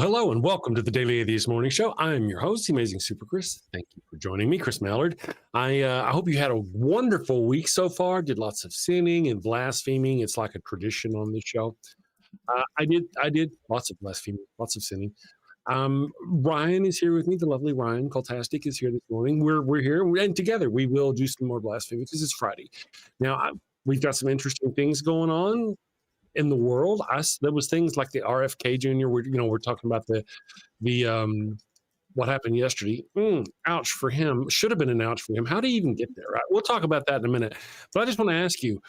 Hello, and welcome to the Daily Atheist Morning Show. I'm your host, the Amazing Super Chris. Thank you for joining me, Chris Mallard. I hope you had a wonderful week so far. Did lots of sinning and blaspheming. It's like a tradition on this show. I did lots of blaspheming, lots of sinning. Ryan is here with me. The lovely Ryan Coltastic is here this morning. We're here, and together we will do some more blasphemy because it's Friday. Now, we've got some interesting things going on in the world. There was things like the RFK Jr. We're talking about the what happened yesterday. Ouch for him. Should have been an ouch for him. How did he even get there? Right? We'll talk about that in a minute. But I just want to ask you,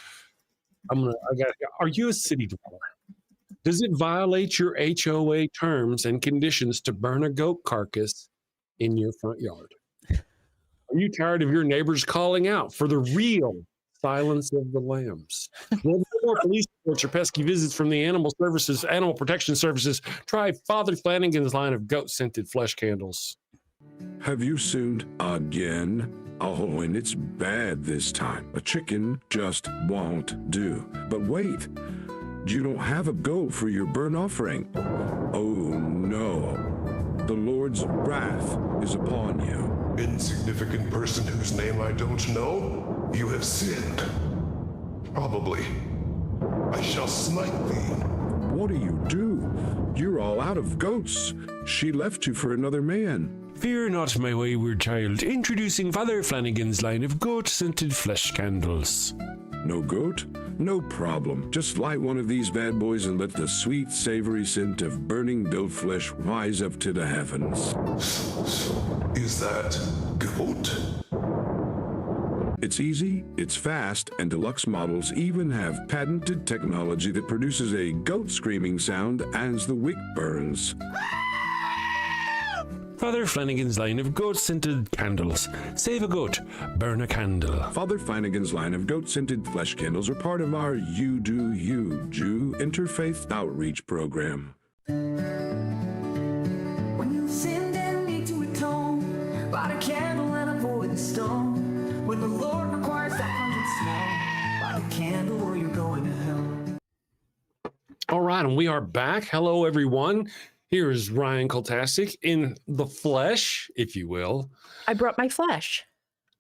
are you a city dweller? Does it violate your HOA terms and conditions to burn a goat carcass in your front yard? Are you tired of your neighbors calling out for the real silence of the lambs? Well, more police reports or pesky visits from the Animal Protection Services. Try Father Flanagan's line of goat-scented flesh candles. Have you sinned again? Oh, and it's bad this time. A chicken just won't do. But wait, you don't have a goat for your burnt offering. Oh no, the Lord's wrath is upon you. Insignificant person whose name I don't know, you have sinned. Probably. I shall smite thee. What do? You're all out of goats. She left you for another man. Fear not, my wayward child. Introducing Father Flanagan's line of goat-scented flesh candles. No goat? No problem. Just light one of these bad boys and let the sweet, savory scent of burning goat flesh rise up to the heavens. Is that goat? It's easy, it's fast, and deluxe models even have patented technology that produces a goat screaming sound as the wick burns. Father Flanagan's line of goat-scented candles. Save a goat, burn a candle. Father Flanagan's line of goat-scented flesh candles are part of our You Do You Jew interfaith outreach program. When you sinned and need to atone, light a candle and avoid the stone. When the Lord requires that pungent smell, light a candle or you're going to hell. All right, and we are back. Hello, everyone. Here is Ryan Coltastic in the flesh, if you will. I brought my flesh.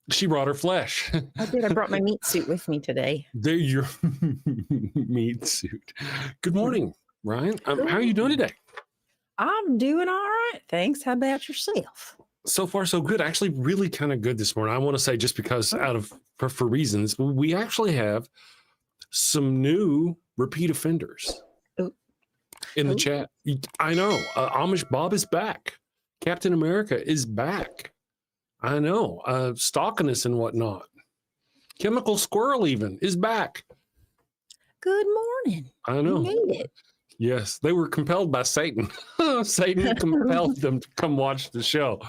She brought her flesh. I did. I brought my meat suit with me today. There's your meat suit. Good morning, Ryan. How are you doing today? I'm doing all right. Thanks. How about yourself? So far, so good. Actually, really kind of good this morning. I want to say just because for reasons, we actually have some new repeat offenders in the chat. I know. Amish Bob is back. Captain America is back. I know. Stalking us and whatnot. Chemical Squirrel even is back. Good morning. I know. You made it. Yes, they were compelled by Satan. Satan compelled them to come watch the show.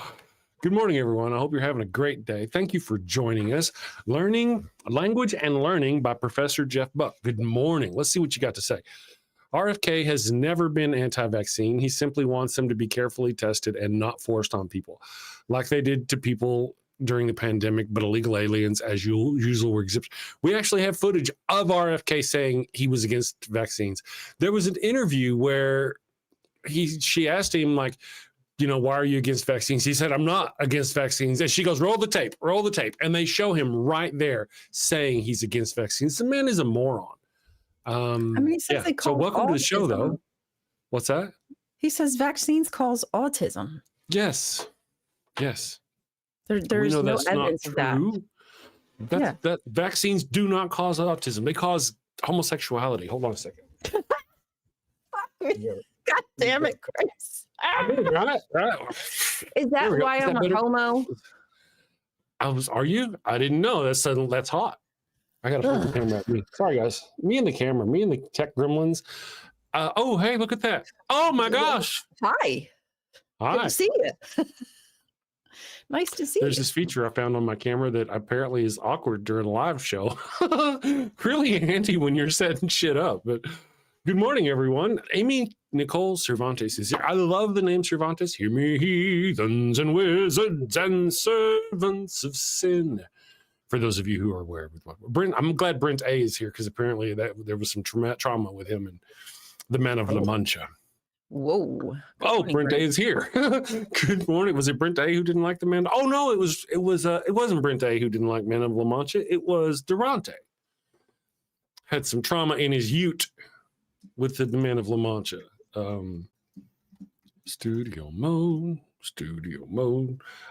Good morning, everyone. I hope you're having a great day. Thank you for joining us. Learning Language and Learning by Professor Jeff Buck. Good morning. Let's see what you got to say. RFK has never been anti-vaccine. He simply wants them to be carefully tested and not forced on people, like they did to people during the pandemic, but illegal aliens, as usual, were exempt. We actually have footage of RFK saying he was against vaccines. There was an interview where she asked him, like, why are you against vaccines? He said, I'm not against vaccines. And she goes, roll the tape. And they show him right there saying he's against vaccines. The man is a moron. He says they call so welcome autism. to the show, though. What's that? He says vaccines cause autism. Yes. There's no evidence of that. That vaccines do not cause autism. They cause homosexuality. Hold on a second. God damn it, Chris. Right. Is that why I'm a homo? Are you? I didn't know. That's hot. I gotta put the camera at me. Sorry, guys. Me and the tech gremlins. Oh, hey, look at that. Oh my gosh. Hi. Good to see you. Nice to see you. There's this feature I found on my camera that apparently is awkward during a live show. Really handy when you're setting shit up. But good morning, everyone. Amy Nicole Cervantes is here. I love the name Cervantes. Hear me, heathens and wizards and servants of sin. For those of you who are aware of what Brent, I'm glad Brent A is here because apparently there was some trauma with him and the man of La Mancha. Whoa. Oh, morning, Brent A Brent. is here. Good morning. Was it Brent A who didn't like the man? Oh no, it wasn't Brent A who didn't like Men of La Mancha. It was Durante. Had some trauma in his ute with the Men of La Mancha. Studio mode.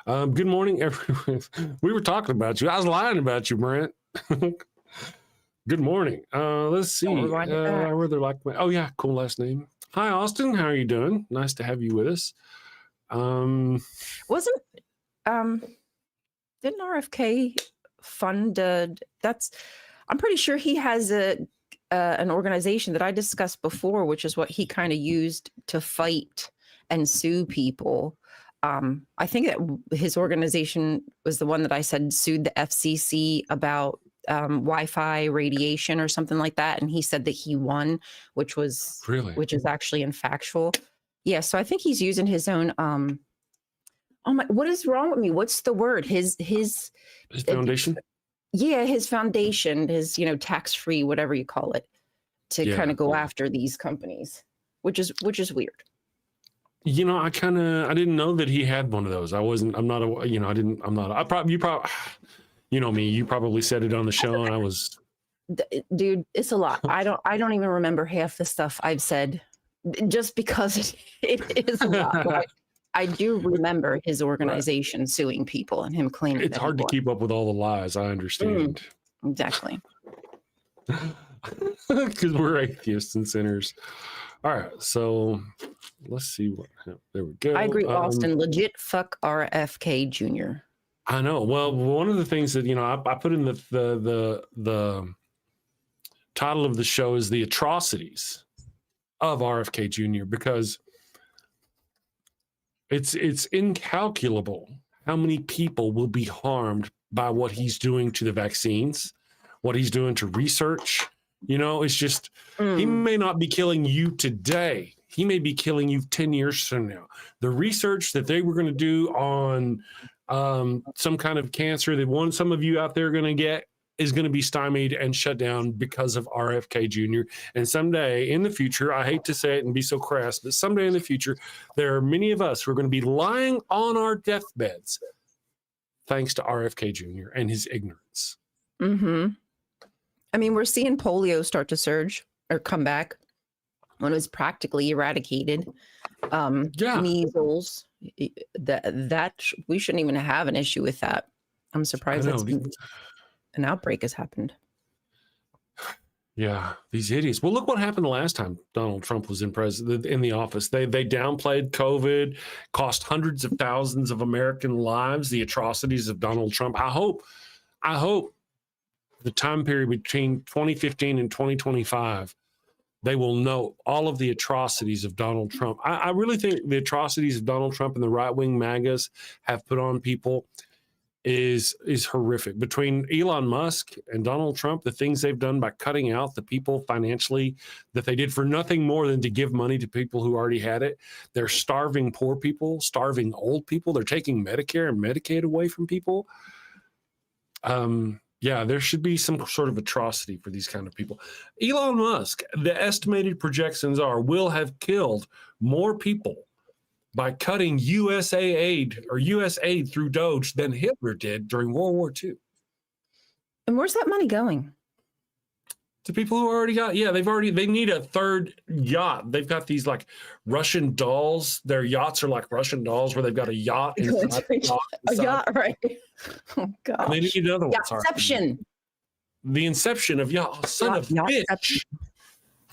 Good morning, everyone. We were talking about you. I was lying about you, Brent. Good morning. Let's see. I rather like my. Oh yeah, cool last name. Hi, Austin. How are you doing? Nice to have you with us. Wasn't didn't RFK fund I'm pretty sure he has an organization that I discussed before, which is what he kind of used to fight and sue people. I think that his organization was the one that I said sued the FCC about Wi-Fi radiation or something like that, and he said that he won, which is actually infactual. Yeah, so I think he's using his own. Oh my! What is wrong with me? What's the word? His foundation. Yeah, his foundation, his tax-free, whatever you call it, to kind of go after these companies, which is weird. I didn't know that he had one of those. You know me, you probably said it on the show and I was. Dude, it's a lot. I don't even remember half the stuff I've said just because it is a lot. But I do remember his organization suing people and him claiming it's hard to keep up with all the lies. I understand. Exactly. Because we're atheists and sinners. All right, so let's see there we go. I agree, Austin. Legit fuck RFK Jr. I know. Well, one of the things that I put in the title of the show is the atrocities of RFK Jr. because it's incalculable how many people will be harmed by what he's doing to the vaccines, what he's doing to research. It's just he may not be killing you today. He may be killing you 10 years from now. The research that they were going to do on some kind of cancer that some of you out there are going to get is going to be stymied and shut down because of RFK Jr. And someday in the future, I hate to say it and be so crass, but someday in the future, there are many of us who are going to be lying on our deathbeds thanks to RFK Jr. and his ignorance. Mm-hmm. I mean, we're seeing polio start to surge or come back when it was practically eradicated. Measles, that we shouldn't even have an issue with that. I'm surprised an outbreak has happened. Yeah, these idiots. Well, look what happened the last time Donald Trump was in the office. They downplayed COVID, cost hundreds of thousands of American lives, the atrocities of Donald Trump. I hope the time period between 2015 and 2025, they will know all of the atrocities of Donald Trump. I really think the atrocities of Donald Trump and the right-wing MAGAs have put on people is horrific. Between Elon Musk and Donald Trump, the things they've done by cutting out the people financially that they did for nothing more than to give money to people who already had it. They're starving poor people, starving old people. They're taking Medicare and Medicaid away from people. Yeah, there should be some sort of atrocity for these kind of people. Elon Musk, the estimated projections will have killed more people by cutting U.S. aid through Doge than Hitler did during World War II. And where's that money going? To people who already got, they need a third yacht. They've got these like Russian dolls. Their yachts are like Russian dolls where they've got a yacht. A yacht, right? Oh, God. And they need another one. Inception. The inception of yacht. Son of bitch.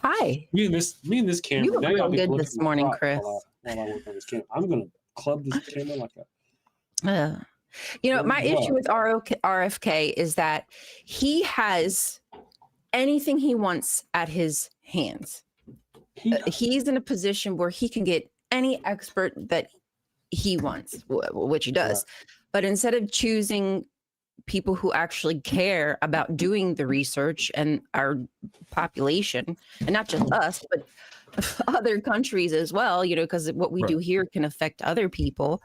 Hi. Me and this camera. You look real good this morning, Chris. While I work on this camera. I'm going to club this camera like that. My issue with RFK is that he has anything he wants at his hands. He's in a position where he can get any expert that he wants, which he does. But instead of choosing people who actually care about doing the research and our population, and not just us, but other countries as well, because what we do here can affect other people.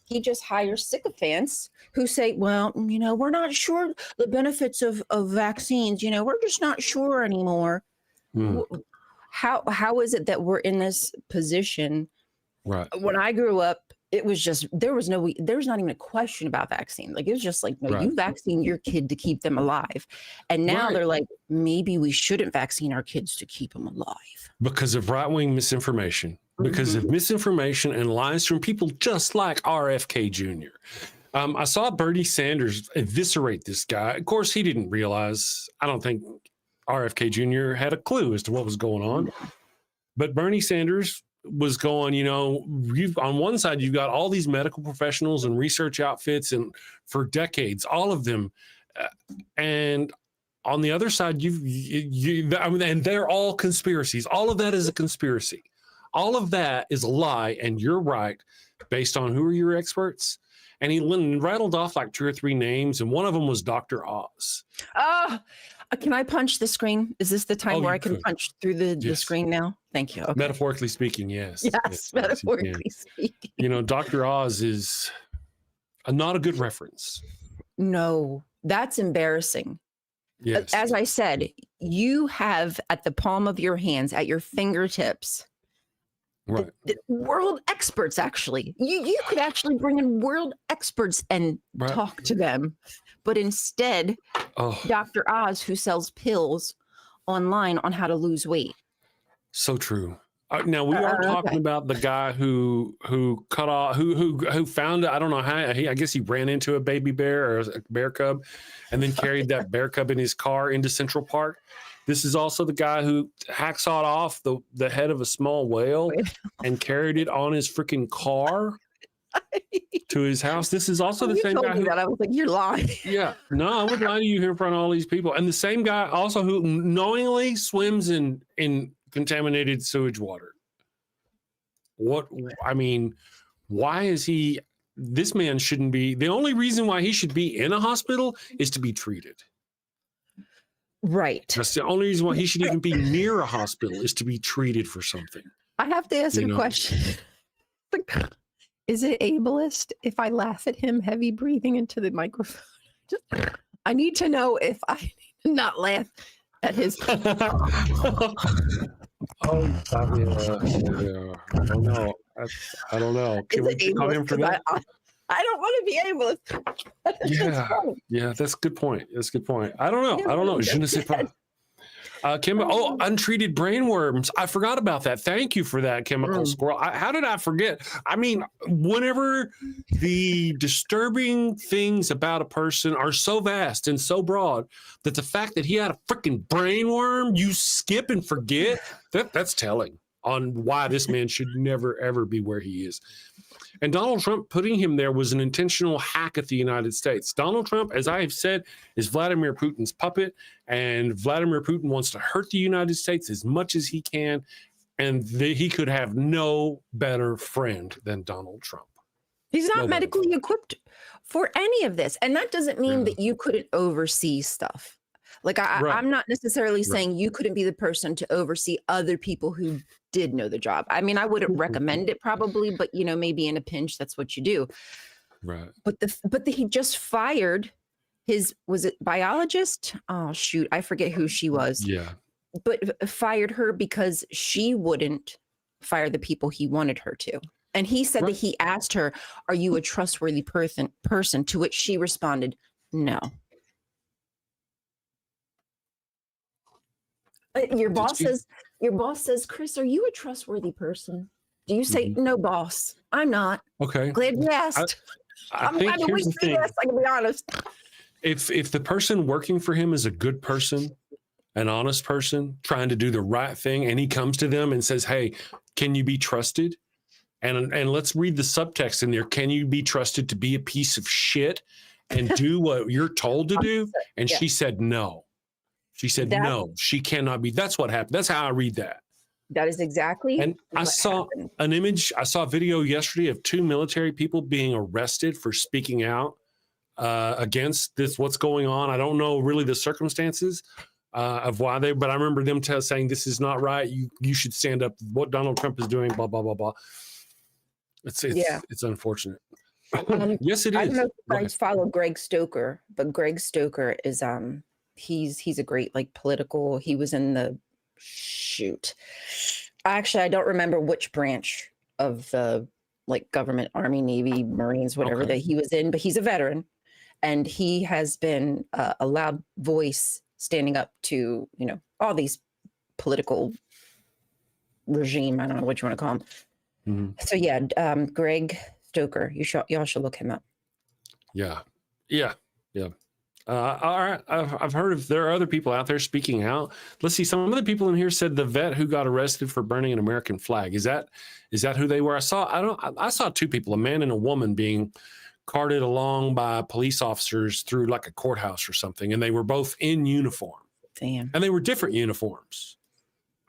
He just hires sycophants who say, well, we're not sure the benefits of vaccines. We're just not sure anymore. how is it that we're in this position? Right. When I grew up, it was just there was not even a question about vaccine. Like it was just like, no, Right. you vaccine your kid to keep them alive. And now Right. they're like, maybe we shouldn't vaccine our kids to keep them alive. Because of right-wing misinformation, because of misinformation and lies from people just like RFK Jr. I saw Bernie Sanders eviscerate this guy. Of course, he didn't realize, I don't think RFK Jr. had a clue as to what was going on. But Bernie Sanders was going, you know, on one side, you've got all these medical professionals and research outfits, and for decades, all of them. And on the other side, and they're all conspiracies. All of that is a conspiracy. All of that is a lie. And you're right, based on who are your experts. And he rattled off like 2 or 3 names, and one of them was Dr. Oz. Can I punch the screen? Is this the time where I can punch through the screen now? Thank you. Okay. Metaphorically speaking, yes. Yes, metaphorically speaking. You know, Dr. Oz is not a good reference. No, that's embarrassing. Yes. As I said, you have at the palm of your hands, at your fingertips, right. the world experts. Actually, you could actually bring in world experts and talk to them. But instead, Dr. Oz, who sells pills online on how to lose weight. So true. Now we are talking about the guy who cut off, who found it. I don't know how. I guess he ran into a baby bear or a bear cub, and then carried that bear cub in his car into Central Park. This is also the guy who hacksawed off the head of a small whale and carried it on his freaking car to his house. This is also the same guy who, I was like, you're lying. Yeah, no, I would lie to you here in front of all these people. And the same guy also who knowingly swims in contaminated sewage water. Why is he? This man shouldn't be. The only reason why he should be in a hospital is to be treated. Right. That's the only reason why he should even be near a hospital, is to be treated for something. I have to ask a question. Is it ableist if I laugh at him heavy breathing into the microphone? I need to know if I need to not laugh at his. Yeah. I don't know. I don't know. Can we call him for that? I don't want to be ableist. Yeah, that's a good point. That's a good point. I don't know. Je ne sais pas. Untreated brain worms. I forgot about that. Thank you for that, Chemical Squirrel. How did I forget? I mean, whenever the disturbing things about a person are so vast and so broad that the fact that he had a freaking brain worm, you skip and forget, that's telling on why this man should never, ever be where he is. And Donald Trump putting him there was an intentional hack at the United States. Donald Trump, as I have said, is Vladimir Putin's puppet, and Vladimir Putin wants to hurt the United States as much as he can, and he could have no better friend than Donald Trump. He's not medically equipped for any of this. And that doesn't mean that you couldn't oversee stuff. Like I'm not necessarily saying you couldn't be the person to oversee other people who did know the job. I mean, I wouldn't recommend it probably, but maybe in a pinch, that's what you do. Right. But he just fired was it biologist? Oh shoot, I forget who she was. Yeah. But fired her because she wouldn't fire the people he wanted her to. And he said that he asked her, "Are you a trustworthy person?" To which she responded, "No." Your boss says, "Chris, are you a trustworthy person?" Do you say, "No, boss, I'm not"? Okay. Glad you asked. I'm glad to wait for this. I can be honest. If the person working for him is a good person, an honest person, trying to do the right thing, and he comes to them and says, "Hey, can you be trusted?" And let's read the subtext in there. Can you be trusted to be a piece of shit and do what you're told to do? And she said no. She said, no, she cannot be. That's what happened. That's how I read that. That is exactly. And I saw an image. I saw a video yesterday of 2 military people being arrested for speaking out against this, what's going on. I don't know really the circumstances of why but I remember them saying, this is not right. You should stand up. What Donald Trump is doing, blah, blah, blah, blah. It's unfortunate. Yes, it is. I don't know if you guys follow Greg Stoker, but Greg Stoker is, he's a great political, he was in the shoot. Actually, I don't remember which branch of the like government, Army, Navy, Marines, whatever that he was in, but he's a veteran, and he has been a loud voice standing up to, you know, all these political regime. I don't know what you want to call them. Mhm. So yeah, Greg Stoker. Y'all should look him up. Yeah. All right. I've heard of there are other people out there speaking out. Let's see. Some of the people in here said the vet who got arrested for burning an American flag. Is that who they were? I saw two people, a man and a woman, being carted along by police officers through like a courthouse or something, and they were both in uniform. Damn. And they were different uniforms.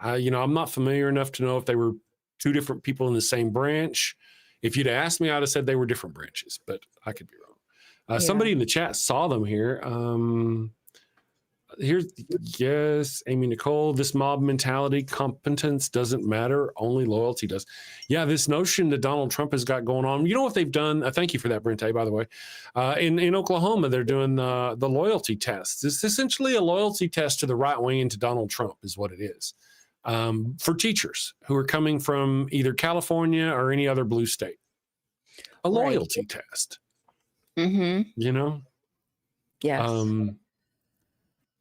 I'm not familiar enough to know if they were two different people in the same branch. If you'd asked me, I'd have said they were different branches, but I could be wrong. Somebody in the chat saw them here. Yes, Amy Nicole, this mob mentality, competence doesn't matter, only loyalty does. Yeah, this notion that Donald Trump has got going on. You know what they've done? Thank you for that, Brente, by the way. In Oklahoma, they're doing the loyalty test. It's essentially a loyalty test to the right wing and to Donald Trump is what it is. For teachers who are coming from either California or any other blue state. A loyalty test. Mm-hmm. You know? Yes.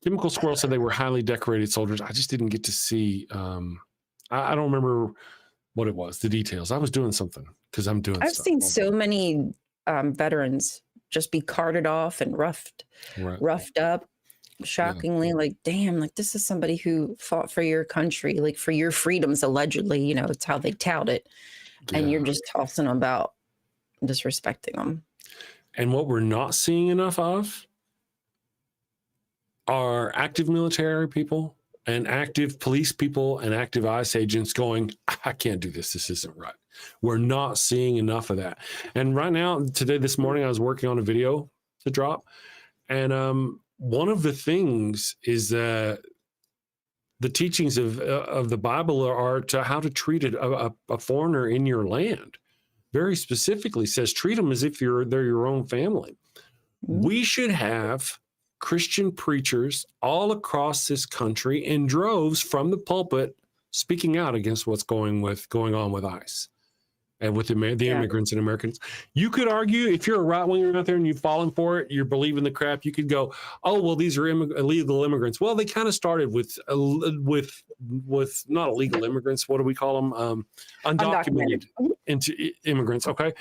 Chemical Squirrel said they were highly decorated soldiers. I just didn't get to see. I don't remember what it was, the details. I was doing something because I'm doing I've stuff. seen so many veterans just be carted off and roughed up. Shockingly, like, damn, like this is somebody who fought for your country, like for your freedoms, allegedly. You know, it's how they tout it. And you're just tossing them about, disrespecting them. And what we're not seeing enough of are active military people and active police people and active ICE agents going, I can't do this. This isn't right. We're not seeing enough of that. And right now, this morning, I was working on a video to drop. And one of the things is that the teachings of the Bible are to how to treat a foreigner in your land. Very specifically says, treat them as if they're your own family. We should have Christian preachers all across this country in droves from the pulpit speaking out against what's going on with ICE and with the immigrants and Americans. You could argue, if you're a right winger out there and you've fallen for it, you're believing the crap, you could go, oh, well, these are illegal immigrants. Well, they kind of started with not illegal immigrants. What do we call them? Undocumented immigrants. Okay.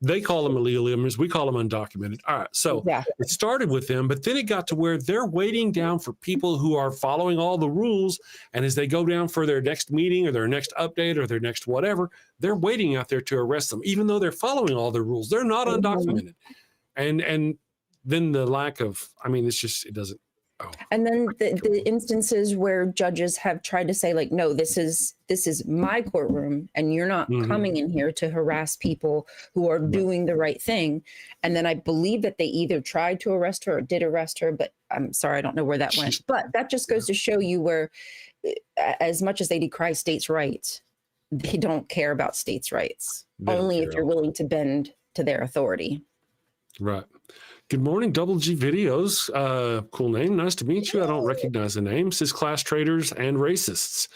They call them illegal immigrants. We call them undocumented. All right. So it started with them, but then it got to where they're waiting down for people who are following all the rules. And as they go down for their next meeting or their next update or their next whatever, they're waiting out there to arrest them, even though they're following all the rules. They're not undocumented. And then the lack of, it's just, it doesn't. Oh. And then the instances where judges have tried to say, like, no, this is my courtroom, and you're not coming in here to harass people who are doing the right thing. And then I believe that they either tried to arrest her or did arrest her, but I'm sorry, I don't know where that went. But that just goes to show you where, as much as they decry states' rights, they don't care about states' rights, only if you're willing to bend to their authority. Right. Good morning, Double G Videos. Cool name. Nice to meet you. I don't recognize the name. Says class traitors and racists.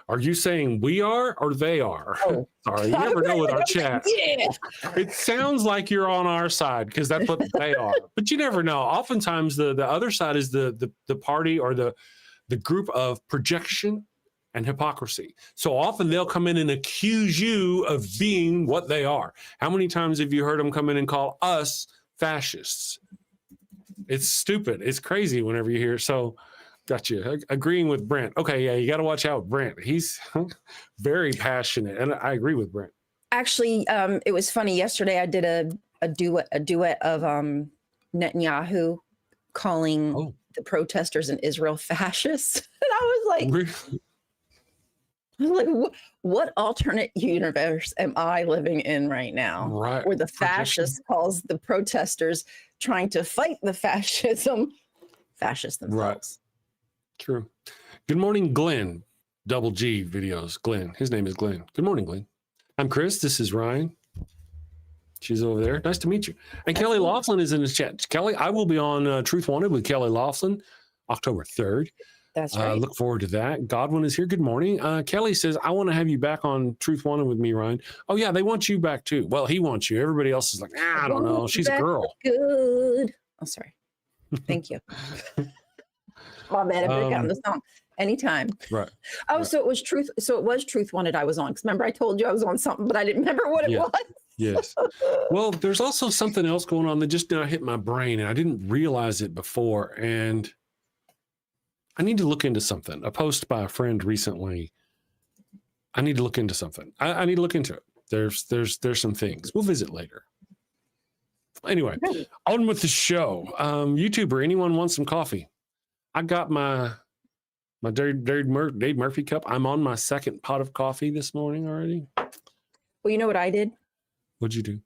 Are you saying we are or they are? Oh. Sorry, you never know with our chat. Yeah. It sounds like you're on our side because that's what they are. But you never know. Oftentimes the other side is the party or the group of projection and hypocrisy. So often they'll come in and accuse you of being what they are. How many times have you heard them come in and call us fascists? It's stupid. It's crazy whenever you hear. So got you agreeing with Brent. Okay. Yeah. You got to watch out. Brent, he's very passionate. And I agree with Brent. Actually, it was funny. Yesterday I did a duet of Netanyahu calling the protesters in Israel fascists. And I was like, what alternate universe am I living in right now? Right. Where the fascist calls the protesters trying to fight the fascists themselves. Right. True. Good morning, Glenn. Double G Videos. Glenn. His name is Glenn. Good morning, Glenn. I'm Chris. This is Ryan. She's over there. Nice to meet you. And Kelly Laughlin is in the chat. Kelly, I will be on Truth Wanted with Kelly Laughlin October 3rd. That's right. Look forward to that. Godwin is here. Good morning. Kelly says, I want to have you back on Truth Wanted with me, Ryan. Oh, yeah, they want you back too. Well, he wants you. Everybody else is like, I don't know. She's a girl. Good. Oh, sorry. Thank you. My bad. I break out in the song anytime. Right. Oh, right. so it was Truth. So it was Truth Wanted I was on. Because remember, I told you I was on something, but I didn't remember what it was. Yes. Well, there's also something else going on that just now hit my brain, and I didn't realize it before. And I need to look into something. A post by a friend recently. I need to look into something. I need to look into it. There's some things. We'll visit later. Anyway, on with the show. YouTuber, anyone want some coffee? I got my Dave Murphy cup. I'm on my second pot of coffee this morning already. Well, you know what I did? What'd you do?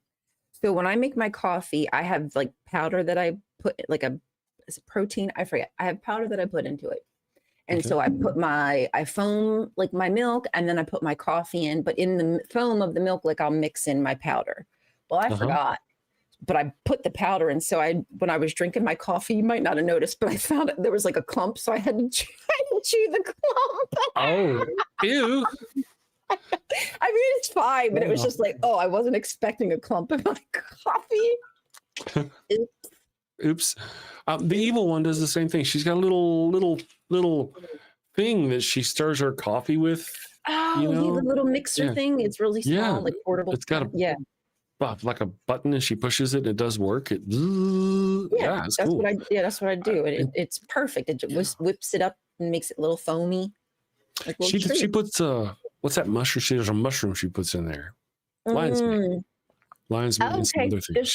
So when I make my coffee, I have like powder that I put is it protein? I forget. I have powder that I put into it. And Okay. so I foam like my milk and then I put my coffee in, but in the foam of the milk, like I'll mix in my powder. Well, I forgot, but I put the powder in. So when I was drinking my coffee, you might not have noticed, but I found there was like a clump. So I had to chew the clump. Oh, ew. I mean, it's fine, but it was just like, I wasn't expecting a clump in my coffee. Oops. The evil one does the same thing. She's got a little thing that she stirs her coffee with. Oh, you know? the little mixer thing. It's really small, like portable. It's got like a button, and she pushes it, and it does work. It's cool. That's what I do. It's perfect. It just whips it up and makes it a little foamy. Like She puts what's that mushroom? There's a mushroom she puts in there. Lion's mane. Lion's mane and some other things.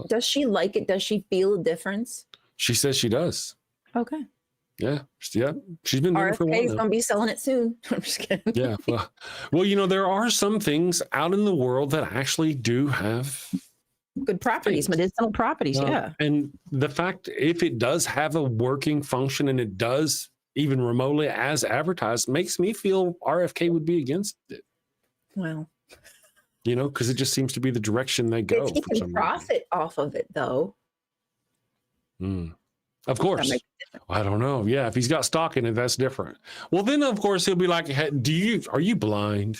Does she like it? Does she feel a difference? She says she does. Okay. Yeah. She's been doing it for a while. RFK's gonna be selling it soon. I'm just kidding. Yeah. Well, there are some things out in the world that actually do have good properties, medicinal properties. Yeah. And the fact, if it does have a working function and it does even remotely as advertised, makes me feel RFK would be against it. Well, because it just seems to be the direction they go. If he can profit off of it, though. Of course. I don't know. Yeah, if he's got stock in it, that's different. Well, then, of course, he'll be like, hey, are you blind?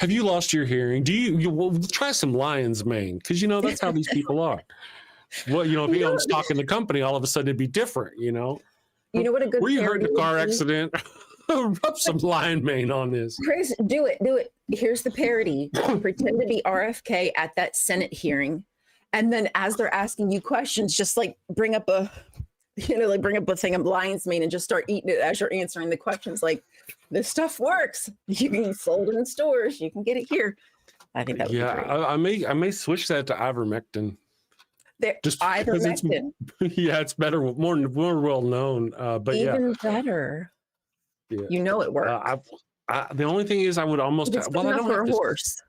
Have you lost your hearing? Well, try some lion's mane, because, that's how these people are. Well, if he owns stock in the company, all of a sudden it'd be different, You know what a good. Were you hurt in a car accident? Rub some lion mane on this. Chris, do it. Here's the parody. Pretend to be RFK at that Senate hearing. And then as they're asking you questions, just like bring up a thing of lion's mane and just start eating it as you're answering the questions. Like, this stuff works. You can get sold in stores. You can get it here. I think that would be great. I may switch that to ivermectin. Just ivermectin. It's better, more well known. But even better. Yeah. It works. The only thing is, I would almost. I don't have a horse.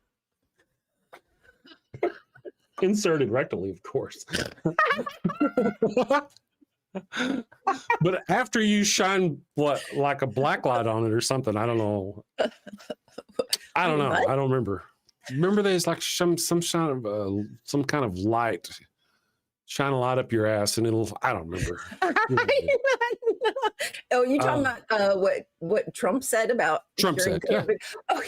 Inserted rectally, of course. But after you shine like a black light on it or something, I don't know. I don't know. I don't remember. Remember, there's like some kind of light. Shine a light up your ass, and I don't remember. Oh, you talking about what Trump said about Trump said, COVID? Yeah. Oh,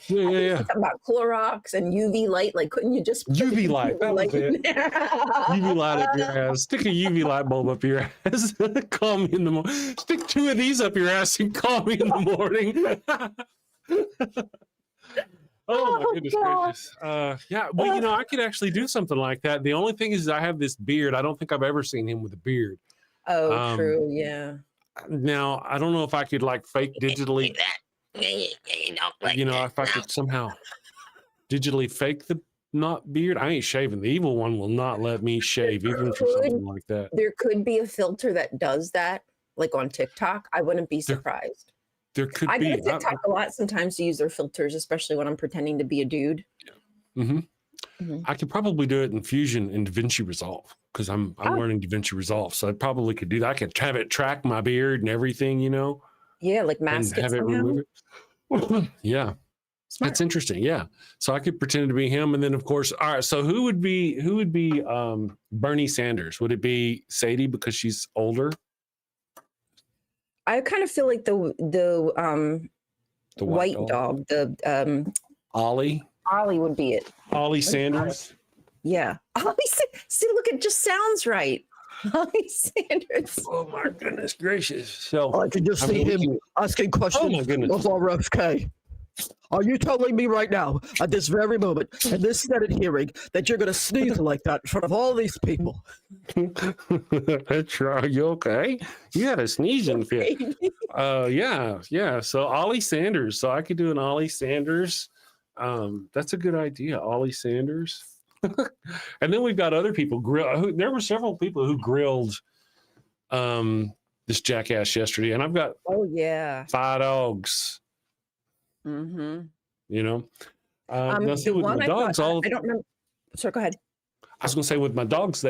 yeah. Talking about Clorox and UV light. Like, couldn't you just UV light? That was it. UV light up your ass. Stick a UV light bulb up your ass. Call me in the morning. Stick 2 of these up your ass and call me in the morning. Oh my goodness gracious. Well, I could actually do something like that. The only thing is I have this beard. I don't think I've ever seen him with a beard. Oh, true. Yeah. Now, I don't know if I could fake digitally, if I could somehow digitally fake the not beard. I ain't shaving. The evil one will not let me shave even for something like that. There could be a filter that does that, like on TikTok. I wouldn't be surprised. There could be. I go to TikTok a lot sometimes to use their filters, especially when I'm pretending to be a dude. I could probably do it in Fusion and DaVinci Resolve because I'm learning DaVinci Resolve. So I probably could do that. I could have it track my beard and everything, Yeah, like mask and have it remove it. Yeah. Smart. That's interesting. Yeah. So I could pretend to be him. And then of course, all right. So who would be Bernie Sanders? Would it be Sadie because she's older? I kind of feel like the white dog, the Ollie Ollie would be it. Ollie Sanders. Yeah. Ollie, see, look, it just sounds right. Ollie Sanders. Oh my goodness gracious! So I can just see him asking questions Oh my goodness. of RFK. Are you telling me right now, at this very moment, in this Senate hearing, that you're going to sneeze like that in front of all these people? That's right. You okay? You had a sneezing fit. Yeah. So Ollie Sanders. So I could do an Ollie Sanders. That's a good idea, Ollie Sanders. And then we've got other people there were several people who grilled this jackass yesterday, and I've got 5 dogs. Mm-hmm. You know, now see The with one my I dogs, thought, I don't remember. Sorry, go ahead. I was gonna say with my dogs,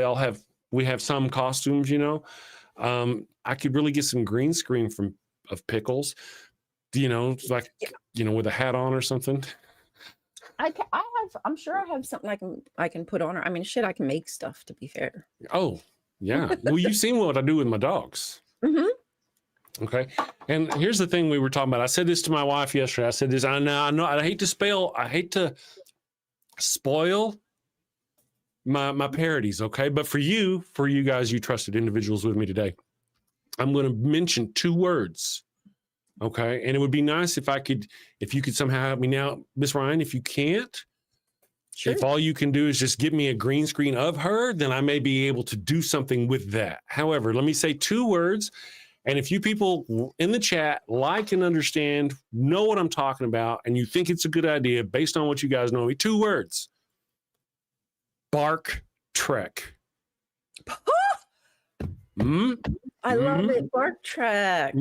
we have some costumes. You know, I could really get some green screen of Pickles. You know, like with a hat on or something. I'm sure I have something I can put on her. I mean, shit, I can make stuff, to be fair. Oh, yeah. Well, you've seen what I do with my dogs. Mm-hmm. Okay. And here's the thing we were talking about. I said this to my wife yesterday. I said this, I know I hate to spoil my parodies, okay? But for you guys, you trusted individuals with me today, I'm going to mention 2 words. Okay. And it would be nice if you could somehow help me now, Miss Ryan. If you can't, if all you can do is just give me a green screen of her, then I may be able to do something with that. However, let me say 2 words. And if you people in the chat like and understand, know what I'm talking about, and you think it's a good idea based on what you guys know me, 2 words. Bark Trek. I love it. Bark Trek.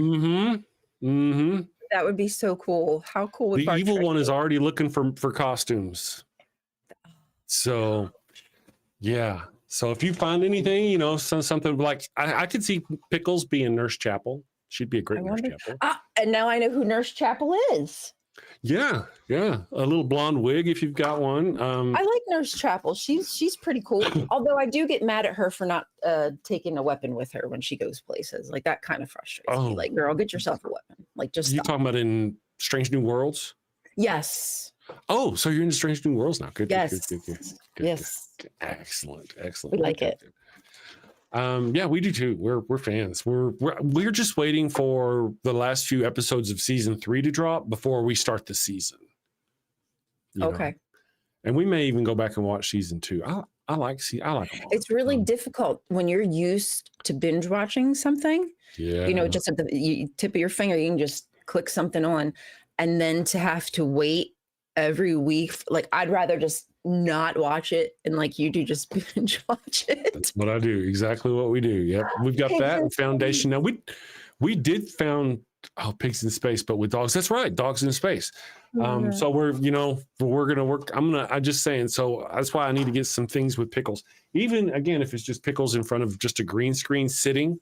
That would be so cool. How cool would the evil Trek one be? is already looking for costumes. So, yeah. So if you find anything, something like I could see Pickles being Nurse Chapel. She'd be a great Nurse Chapel. And now I know who Nurse Chapel is. Yeah. A little blonde wig if you've got one. I like Nurse Chapel. She's pretty cool. Although I do get mad at her for not taking a weapon with her when she goes places. Like that kind of frustrates me. Like, girl, get yourself a weapon. Like, just you stop. talking about in Strange New Worlds? Yes. Oh, so you're in Strange New Worlds now. Good. Yes. Good. Yes. Good. Excellent. We like it. Yeah, we do too. We're fans. We're just waiting for the last few episodes of season 3 to drop before we start the season. Okay. And we may even go back and watch season 2. I like them all. It's really difficult when you're used to binge watching something. Yeah. Just at the tip of your finger, you can just click something on, and then to have to wait every week. Like, I'd rather just not watch it and like you do, just binge watch it. That's what I do. Exactly what we do. Yep. We've got that and Foundation. Now we did found Pigs in Space, but with dogs. That's right. Dogs in Space. So we're going to work. I'm just saying. So that's why I need to get some things with Pickles. Even again, if it's just Pickles in front of just a green screen sitting,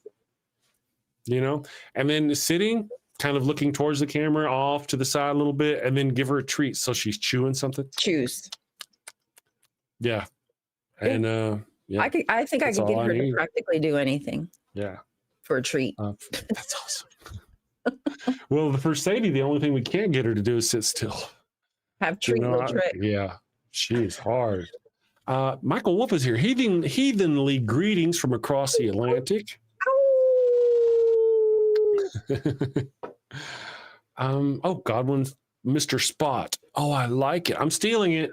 and then sitting, kind of looking towards the camera, off to the side a little bit, and then give her a treat so she's chewing something. Choose. Yeah. And yeah. I think I could get her to practically do anything. Yeah. For a treat. That's awesome. Well, for Sadie, the only thing we can't get her to do is sit still. Have treat little trick. Yeah. She's hard. Michael Wolf is here. Heathenly greetings from across the Atlantic. Godwin's Mr. Spot. Oh, I like it. I'm stealing it.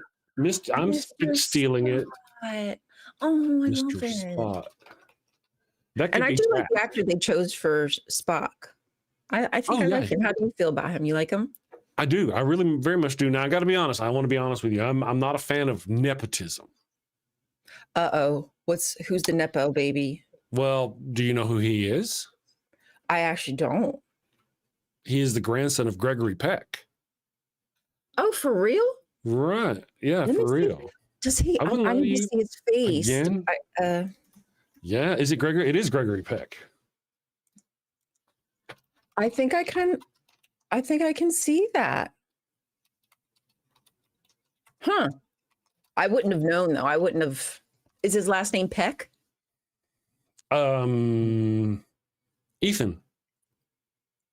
I'm stealing it. Oh, I Mr. love it. Spot. That could And I be do Jack. like the actor they chose for Spock. I think I like him. How do you feel about him? You like him? I do. I really very much do. Now I got to be honest. I want to be honest with you. I'm not a fan of nepotism. Who's the nepo baby? Well, do you know who he is? I actually don't. He is the grandson of Gregory Peck. Oh, for real? Right. Yeah, Let me for see. real. Does he? I need to see his face. Again? Yeah. Is it Gregory? It is Gregory Peck. I think I can see that. Huh. I wouldn't have known though. I wouldn't have. Is his last name Peck? Ethan.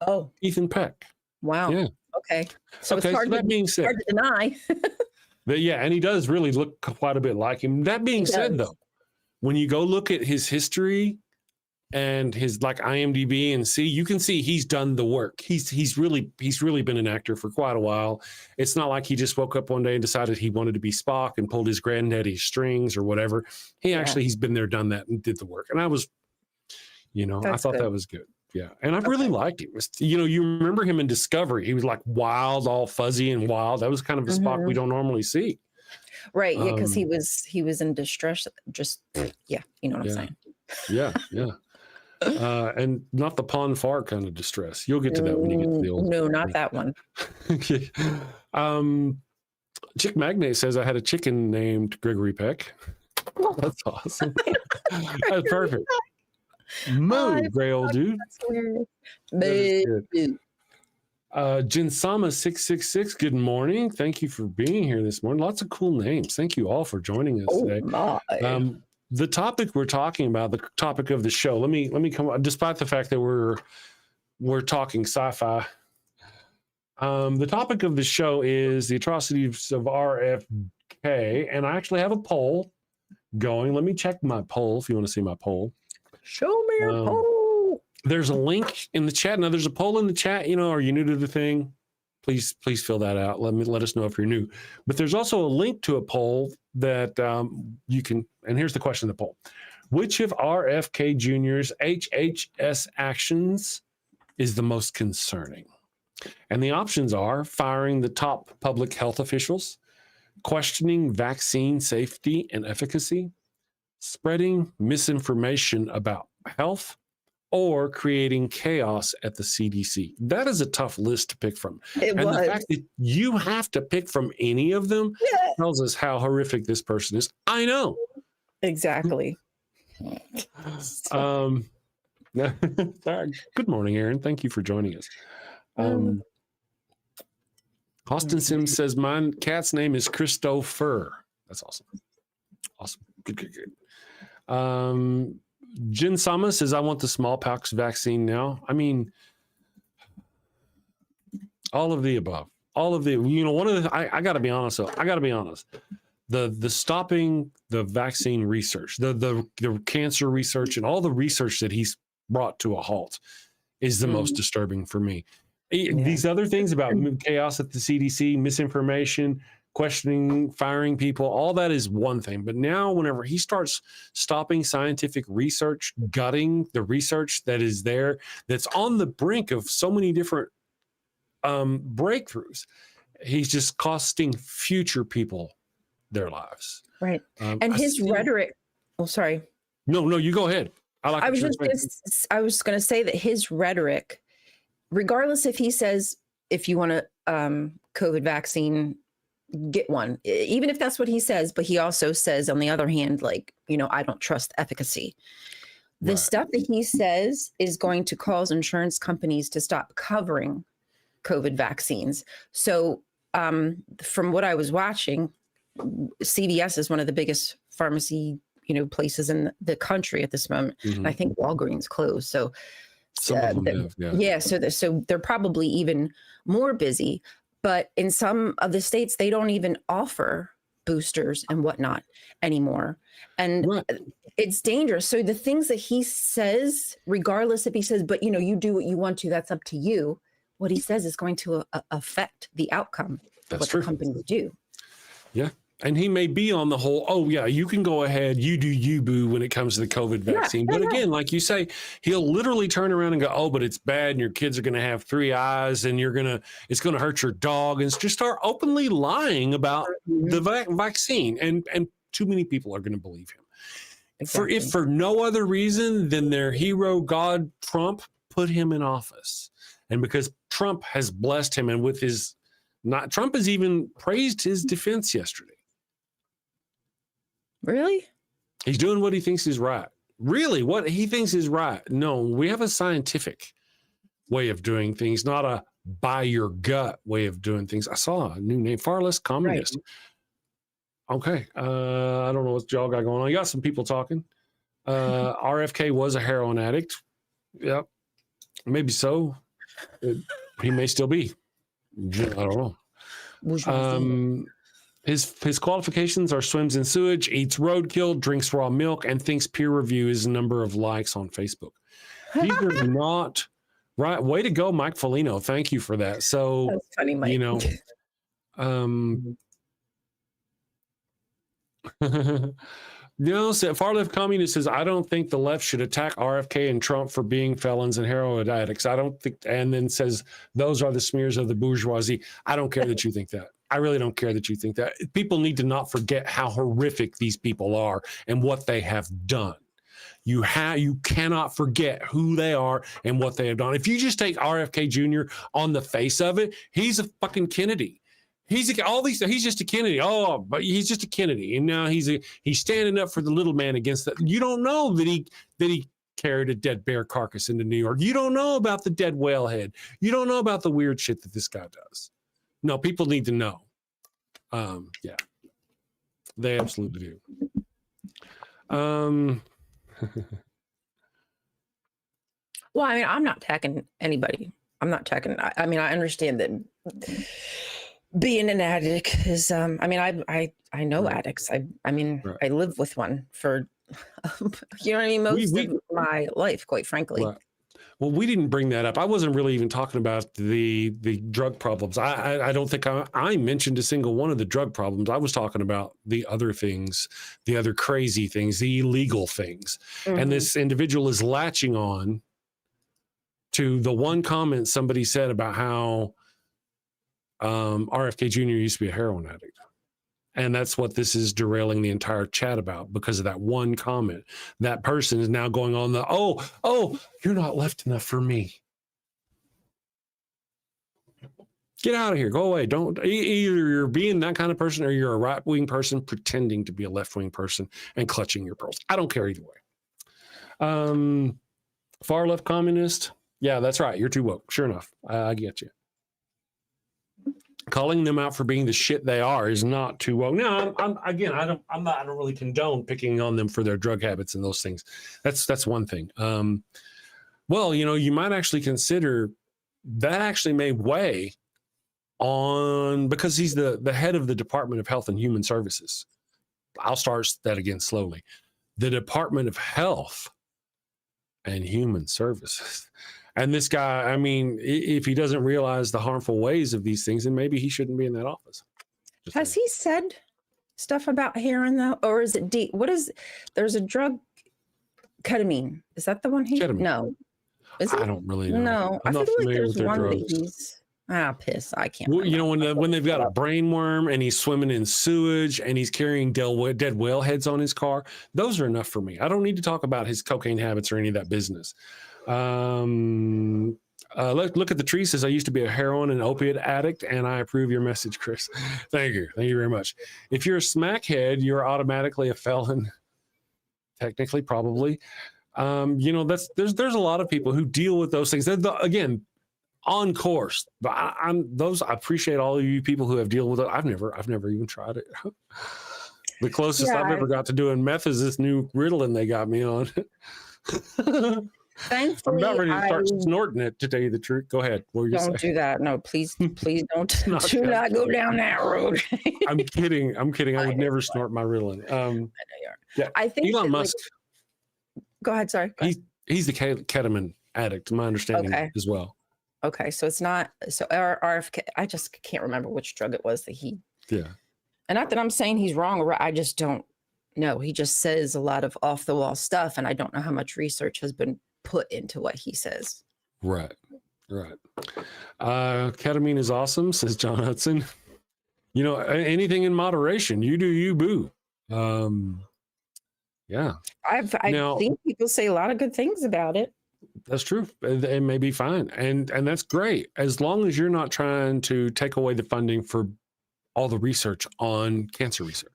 Oh, Ethan Peck. wow. Yeah. Okay. So Okay, it's hard, so that being said, hard to deny. but yeah, and he does really look quite a bit like him. That being He said, does. though, when you go look at his history and his like IMDb and see, you can see he's done the work. He's really been an actor for quite a while. It's not like he just woke up one day and decided he wanted to be Spock and pulled his granddaddy's strings or whatever. He's been there, done that, and did the work. And I was, I thought that was good. Yeah. And I really liked him. You remember him in Discovery. He was like wild, all fuzzy and wild. That was kind of a Spock we don't normally see. Right. Yeah. Because he was in distress. Just, yeah. You know what I'm saying? Yeah. Yeah. And not the pond fart kind of distress. You'll get to that when you get to the old. No, not that one. Chick Magnate says I had a chicken named Gregory Peck. That's awesome. That's perfect. Moo, gray old dude. Jinsama 666. Good morning. Thank you for being here this morning. Lots of cool names. Thank you all for joining us today. The topic we're talking about, the topic of the show. Let me come on, despite the fact that we're talking sci-fi. The topic of the show is the atrocities of RFK, and I actually have a poll going. Let me check my poll if you want to see my poll. Show me your poll. There's a link in the chat. Now there's a poll in the chat. Are you new to the thing? Please fill that out. Let us know if you're new. But there's also a link to a poll that you can. And here's the question of the poll: which of RFK Jr.'s HHS actions is the most concerning? And the options are firing the top public health officials, questioning vaccine safety and efficacy, spreading misinformation about health, or creating chaos at the CDC. That is a tough list to pick from. The fact that you have to pick from any of them tells us how horrific this person is. I know. Exactly. Good morning, Aaron. Thank you for joining us. Austin Sims says, my cat's name is Christopher. That's awesome. Awesome. Good. Jin Sama says, I want the smallpox vaccine now. I mean, all of the above. All of the, one of the, I got to be honest, though. I got to be honest. The stopping the vaccine research, the cancer research, and all the research that he's brought to a halt is the most disturbing for me. These other things about chaos at the CDC, misinformation, questioning, firing people, all that is one thing. But now whenever he starts stopping scientific research, gutting the research that is there, that's on the brink of so many different breakthroughs, he's just costing future people their lives. Right. And his rhetoric. Oh, sorry. No, you go ahead. I was going to say that his rhetoric, regardless if he says, if you want a COVID vaccine, get one, even if that's what he says, but he also says on the other hand, like, I don't trust efficacy. The stuff that he says is going to cause insurance companies to stop covering COVID vaccines. So from what I was watching, CVS is one of the biggest pharmacy, places in the country at this moment. And I think Walgreens closed. So some of them have, so they're probably even more busy. But in some of the states, they don't even offer boosters and whatnot anymore. And it's dangerous. So the things that he says, regardless if he says, but you do what you want to, that's up to you. What he says is going to affect the outcome of what the companies do. Yeah. And he may be on the whole, you can go ahead, you do you, boo, when it comes to the COVID vaccine. But again, like you say, he'll literally turn around and go, but it's bad, and your kids are going to have 3 eyes, and it's going to hurt your dog, and just start openly lying about the vaccine. And too many people are going to believe him. Exactly. If for no other reason than their hero, God, Trump, put him in office. And because Trump has blessed him, and with his, Trump has even praised his defense yesterday. Really? He's doing what he thinks is right. Really, what he thinks is right. No, we have a scientific way of doing things, not a by your gut way of doing things. I saw a new name, far less communist. Right. Okay. I don't know what y'all got going on. You got some people talking. RFK was a heroin addict. Yep. Maybe so. He may still be. I don't know. His qualifications are swims in sewage, eats roadkill, drinks raw milk, and thinks peer review is a number of likes on Facebook. These are not right. Way to go, Mike Foligno. Thank you for that. So, That's funny, Mike. you know, far left communist says, I don't think the left should attack RFK and Trump for being felons and heroin addicts. I don't think, and then says, those are the smears of the bourgeoisie. I don't care that you think that. I really don't care that you think that. People need to not forget how horrific these people are and what they have done. You cannot forget who they are and what they have done. If you just take RFK Jr. on the face of it, he's a fucking Kennedy. He's just a Kennedy. Oh, but he's just a Kennedy, and now he's standing up for the little man against that. You don't know that he carried a dead bear carcass into New York. You don't know about the dead whale head. You don't know about the weird shit that this guy does. No, people need to know. Yeah, they absolutely do. Well, I mean, I'm not attacking anybody. I'm not attacking. I mean, I understand that being an addict is. I mean, I know addicts. I mean, Right. I live with one for, you know what I mean, most of my life, quite frankly. Right. Well, we didn't bring that up. I wasn't really even talking about the drug problems. I don't think I mentioned a single one of the drug problems. I was talking about the other things, the other crazy things, the illegal things. Mm-hmm. And this individual is latching on to the one comment somebody said about how RFK Jr. used to be a heroin addict. And that's what this is derailing the entire chat about, because of that one comment. That person is now going on the, oh, you're not left enough for me. Get out of here. Go away. Don't, either you're being that kind of person or you're a right-wing person pretending to be a left-wing person and clutching your pearls. I don't care either way. Far left communist. Yeah, that's right. You're too woke. Sure enough. I get you. Calling them out for being the shit they are is not too woke. No, I don't really condone picking on them for their drug habits and those things. That's one thing. Well, you know, you might actually consider that actually may weigh on, because he's the head of the Department of Health and Human Services. I'll start that again slowly. The Department of Health and Human Services. And this guy, I mean, if he doesn't realize the harmful ways of these things, then maybe he shouldn't be in that office. Has he said stuff about heroin though? Or is it there's a drug, ketamine. Is that the one Ketamine. No. Is it? I don't really know. No, I'm I not feel like familiar there's with their one drugs. that he's, piss. I can't. Well, you know, remember. when they've got a brain worm and he's swimming in sewage and he's carrying dead whale heads on his car, those are enough for me. I don't need to talk about his cocaine habits or any of that business. Look at the tree. Says, I used to be a heroin and opiate addict, and I approve your message, Chris. Thank you very much. If you're a smackhead, you're automatically a felon. Technically, probably. You know, there's a lot of people who deal with those things. Again, on course. But I appreciate all of you people who have dealt with it. I've never even tried it. The closest I've ever got to doing meth is this new Ritalin they got me on. Thankfully, I'm not ready to start snorting it, to tell you the truth. Go ahead. What were you don't saying? do that. No, please don't. Do not go down that road. I'm kidding. I would never snort my Ritalin. I know you are. Yeah, I think Elon that, Musk. Go ahead. Sorry. Go ahead. He's the ketamine addict, my understanding as well. Okay, so it's not RFK. I just can't remember which drug it was that he. Yeah. And not that I'm saying he's wrong or right. I just don't know. He just says a lot of off the wall stuff, and I don't know how much research has been put into what he says. Right. Ketamine is awesome, says John Hudson. You know, anything in moderation. You do you, boo. Yeah. I've seen people say a lot of good things about it. That's true. It may be fine. And that's great. As long as you're not trying to take away the funding for all the research on cancer research.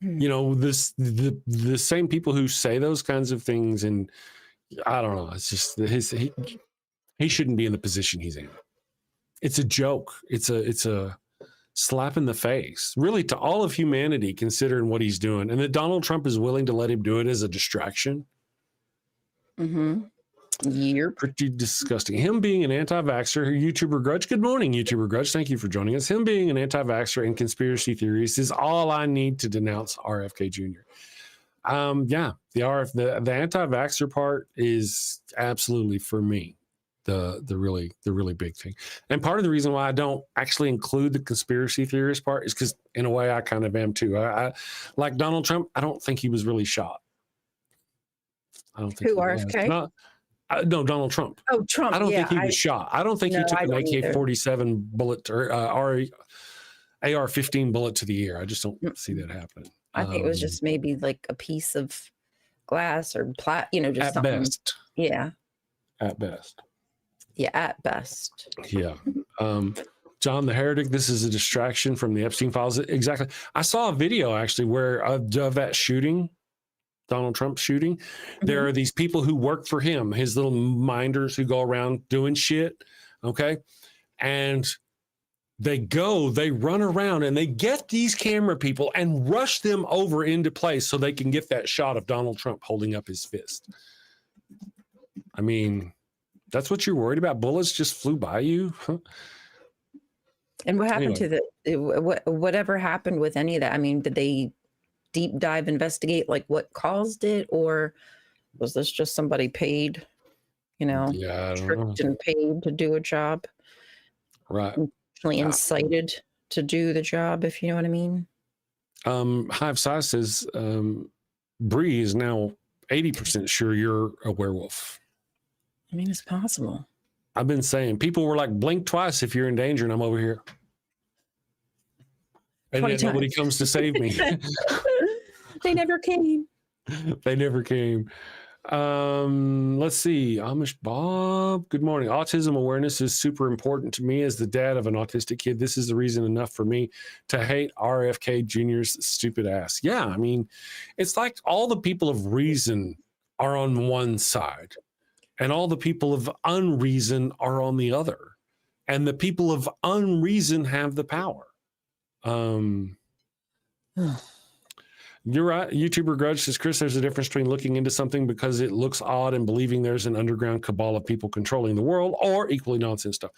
You know, the same people who say those kinds of things, and I don't know, it's just he shouldn't be in the position he's in. It's a joke. It's a slap in the face, really, to all of humanity, considering what he's doing, and that Donald Trump is willing to let him do it as a distraction. Mm-hmm. Yep. Pretty disgusting. Him being an anti-vaxxer, YouTuber Grudge. Good morning, YouTuber Grudge. Thank you for joining us. Him being an anti-vaxxer and conspiracy theorist is all I need to denounce RFK Jr. Yeah, the anti-vaxxer part is absolutely for me the really big thing. And part of the reason why I don't actually include the conspiracy theorist part is because in a way I kind of am too. I like Donald Trump. I don't think he was really shot. I don't think Who, RFK? No, Donald Trump. Oh, Trump. I don't yeah, think he was shot. I don't think he took an AK-47 bullet or AR-15 bullet to the ear. I just don't see that happening. I think it was just maybe like a piece of glass or just at something. best. Yeah. At best. Yeah, at best. Yeah. John the Heretic, this is a distraction from the Epstein files. Exactly. I saw a video actually where of that shooting, Donald Trump shooting. There are these people who work for him, his little minders who go around doing shit. Okay. And they run around and they get these camera people and rush them over into place so they can get that shot of Donald Trump holding up his fist. I mean, that's what you're worried about? Bullets just flew by you? Huh? And what happened to whatever happened with any of that? I mean, did they deep dive investigate like what caused it, or was this just somebody paid, tricked and paid to do a job? Right. Incited to do the job, if you know what I mean. Hive Size says Bree is now 80% sure you're a werewolf. I mean, it's possible. I've been saying, people were like, blink twice if you're in danger, and I'm over here. And yet nobody comes to save me. They never came. They never came. Let's see. Amish Bob, good morning. Autism awareness is super important to me as the dad of an autistic kid. This is the reason enough for me to hate RFK Jr.'s stupid ass. Yeah, I mean, it's like all the people of reason are on one side and all the people of unreason are on the other. And the people of unreason have the power. You're right. YouTuber Grudge says, Chris, there's a difference between looking into something because it looks odd and believing there's an underground cabal of people controlling the world, or equally nonsense stuff.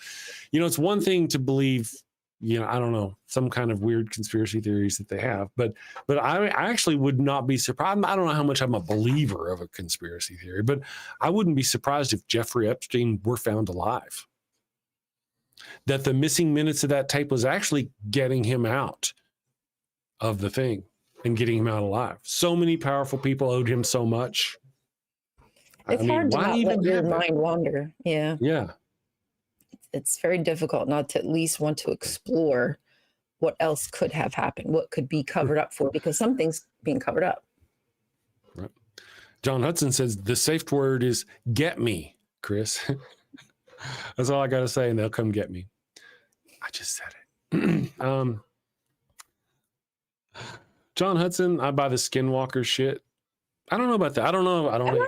It's one thing to believe, I don't know, some kind of weird conspiracy theories that they have, but I actually would not be surprised. I don't know how much I'm a believer of a conspiracy theory, but I wouldn't be surprised if Jeffrey Epstein were found alive. That the missing minutes of that tape was actually getting him out of the thing. And getting him out alive. So many powerful people owed him so much. It's hard to not let your mind wander. Yeah. Yeah. It's very difficult not to at least want to explore what else could have happened, what could be covered up for, because something's being covered up. Right. John Hudson says the safe word is get me, Chris. That's all I got to say, and they'll come get me. I just said it. John Hudson, I buy the Skinwalker shit. I don't know about that. I don't know. I don't know.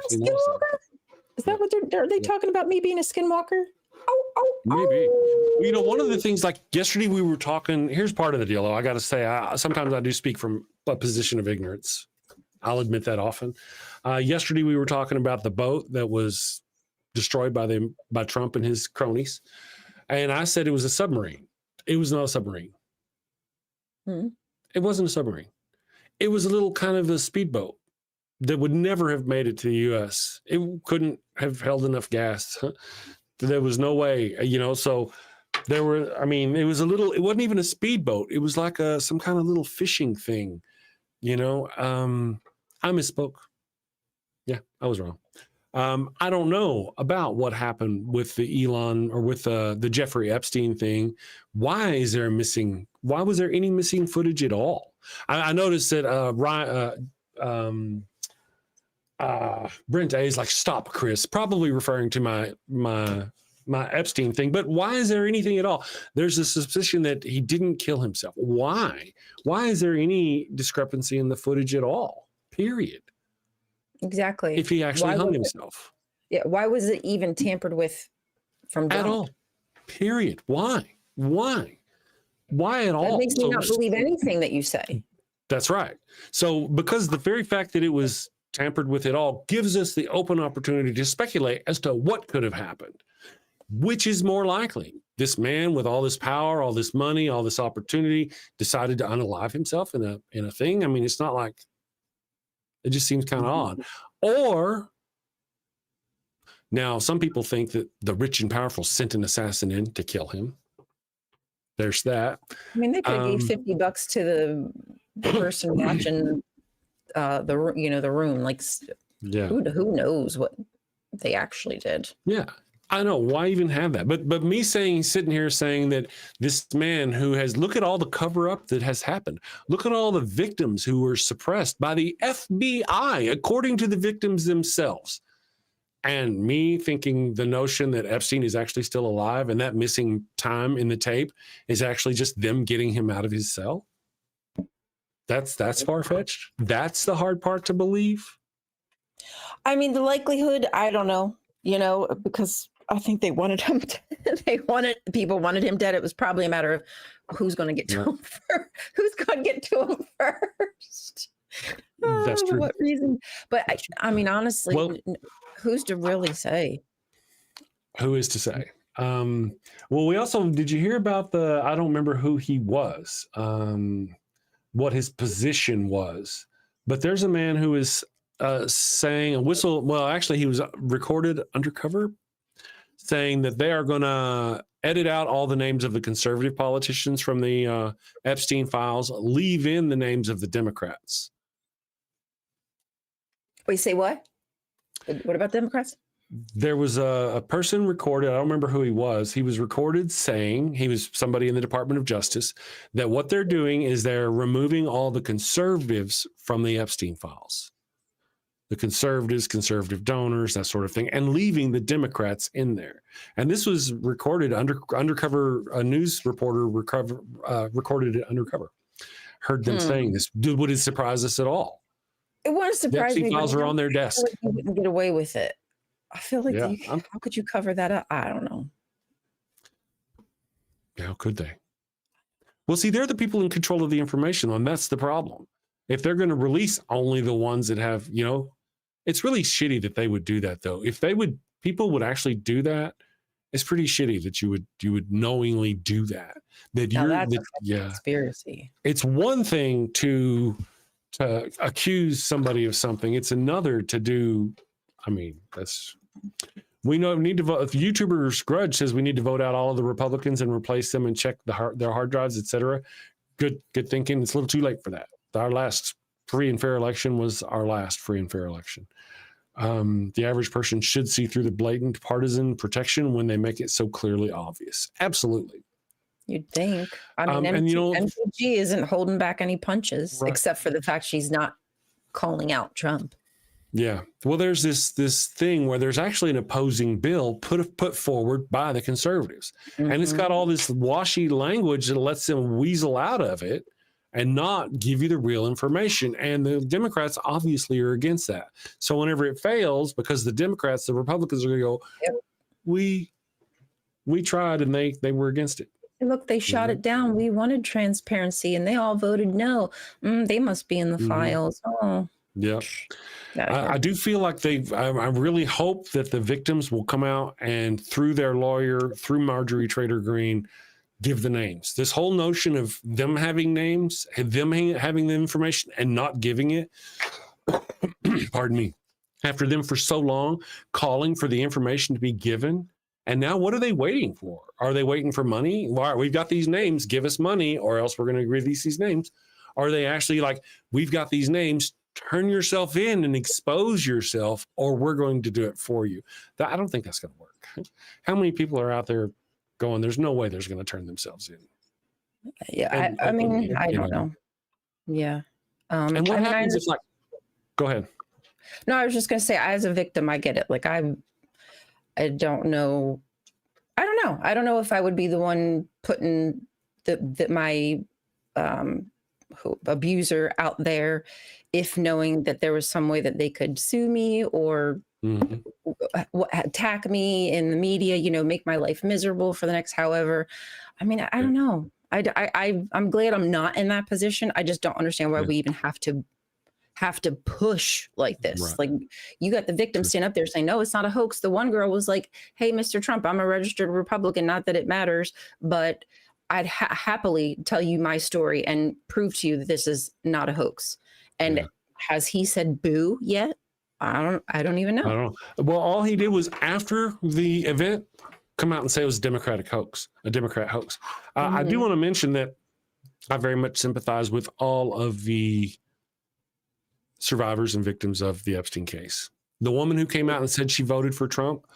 Is that what are they talking about? Me being a Skinwalker? Maybe. One of the things, like yesterday we were talking, here's part of the deal, though. I got to say, sometimes I do speak from a position of ignorance. I'll admit that often. Yesterday we were talking about the boat that was destroyed by Trump and his cronies. And I said it was a submarine. It was not a submarine. It wasn't a submarine. It was a little kind of a speedboat that would never have made it to the U.S. It couldn't have held enough gas. There was no way, so there were, it was it wasn't even a speedboat. It was like some kind of little fishing thing, I misspoke. Yeah, I was wrong. I don't know about what happened with the Elon or with the Jeffrey Epstein thing. Why was there any missing footage at all? I noticed that Brent A is like, stop, Chris, probably referring to my Epstein thing. But why is there anything at all? There's a suspicion that he didn't kill himself. Why? Why is there any discrepancy in the footage at all? Period. Exactly. If he actually hung himself. Why was it even tampered with from jump? At all? Period. Why? Why at all? That makes me not believe anything that you say. That's right. So because the very fact that it was tampered with it all, gives us the open opportunity to speculate as to what could have happened. Which is more likely? This man with all this power, all this money, all this opportunity decided to unalive himself in a thing. I mean, it's not like, it just seems kind of odd. Or now some people think that the rich and powerful sent an assassin in to kill him. There's that. I mean, they could have gave $50 to the person watching the room. Like, yeah, who knows what they actually did? Yeah. I know, why even have that? But me sitting here saying that this man who has, look at all the cover up that has happened. Look at all the victims who were suppressed by the FBI, according to the victims themselves. And me thinking the notion that Epstein is actually still alive and that missing time in the tape is actually just them getting him out of his cell. That's far-fetched. That's the hard part to believe. I mean, the likelihood, I don't know, because I think they wanted him. People wanted him dead. It was probably a matter of who's going to get to him first. Who's going to get to him first? That's true. For what reason? But I mean, honestly, who's to really say? Who is to say? Well, we also, did you hear about I don't remember who he was, what his position was, but there's a man who is saying actually he was recorded undercover saying that they are going to edit out all the names of the conservative politicians from the Epstein files, leave in the names of the Democrats. Wait, say what? What about Democrats? There was a person recorded, I don't remember who he was. He was recorded saying, he was somebody in the Department of Justice, that what they're doing is they're removing all the conservatives from the Epstein files. The conservatives, conservative donors, that sort of thing, and leaving the Democrats in there. And this was recorded undercover. A news reporter recorded it undercover. Heard them saying this. Would it surprise us at all? It wouldn't surprise me. The files are on their desk. Like you wouldn't get away with it. I feel like, Yeah, how could you cover that up? I don't know. How could they? Well, see, they're the people in control of the information, and that's the problem. If they're going to release only the ones that have, it's really shitty that they would do that, though. If people would actually do that, it's pretty shitty that you would knowingly do that. That's a conspiracy. It's one thing to accuse somebody of something. It's another to do. I mean, we need to vote. If YouTuber's Grudge says we need to vote out all of the Republicans and replace them and check their hard drives, etc. Good thinking. It's a little too late for that. Our last free and fair election was our last free and fair election. The average person should see through the blatant partisan protection when they make it so clearly obvious. Absolutely. You'd think. I mean, MTG isn't holding back any punches, except for the fact she's not calling out Trump. Yeah. Well, there's this thing where there's actually an opposing bill put forward by the conservatives. Mm-hmm. And it's got all this washy language that lets them weasel out of it and not give you the real information. And the Democrats obviously are against that. So whenever it fails, because the Republicans are going to go, yep, we tried and they were against it. Look, they shot it down. We wanted transparency and they all voted no. They must be in the files. Oh, yeah. I do feel like I really hope that the victims will come out and through their lawyer, through Marjorie Trader Green, give the names. This whole notion of them having names, them having the information and not giving it, pardon me, after them for so long calling for the information to be given. And now what are they waiting for? Are they waiting for money? Well, we've got these names, give us money or else we're going to release these names. Are they actually like, we've got these names, turn yourself in and expose yourself or we're going to do it for you? I don't think that's going to work. How many people are out there going, there's no way there's going to turn themselves in? Yeah, I mean, I don't know. Yeah. And what happens if go ahead. No, I was just going to say, as a victim, I get it. Like I don't know. I don't know. I don't know if I would be the one putting my abuser out there, if knowing that there was some way that they could sue me or attack me in the media, make my life miserable for the next however. I mean, I don't know. I'm glad I'm not in that position. I just don't understand why we even have to have to push like this. Right. Like, you got the victim stand up there saying, no, it's not a hoax. The one girl was like, hey, Mr. Trump, I'm a registered Republican. Not that it matters, but I'd happily tell you my story and prove to you that this is not a hoax. And has he said boo yet? I don't even know. I don't know. Well, all he did was after the event come out and say it was a Democrat hoax. I do want to mention that I very much sympathize with all of the survivors and victims of the Epstein case. The woman who came out and said she voted for Trump,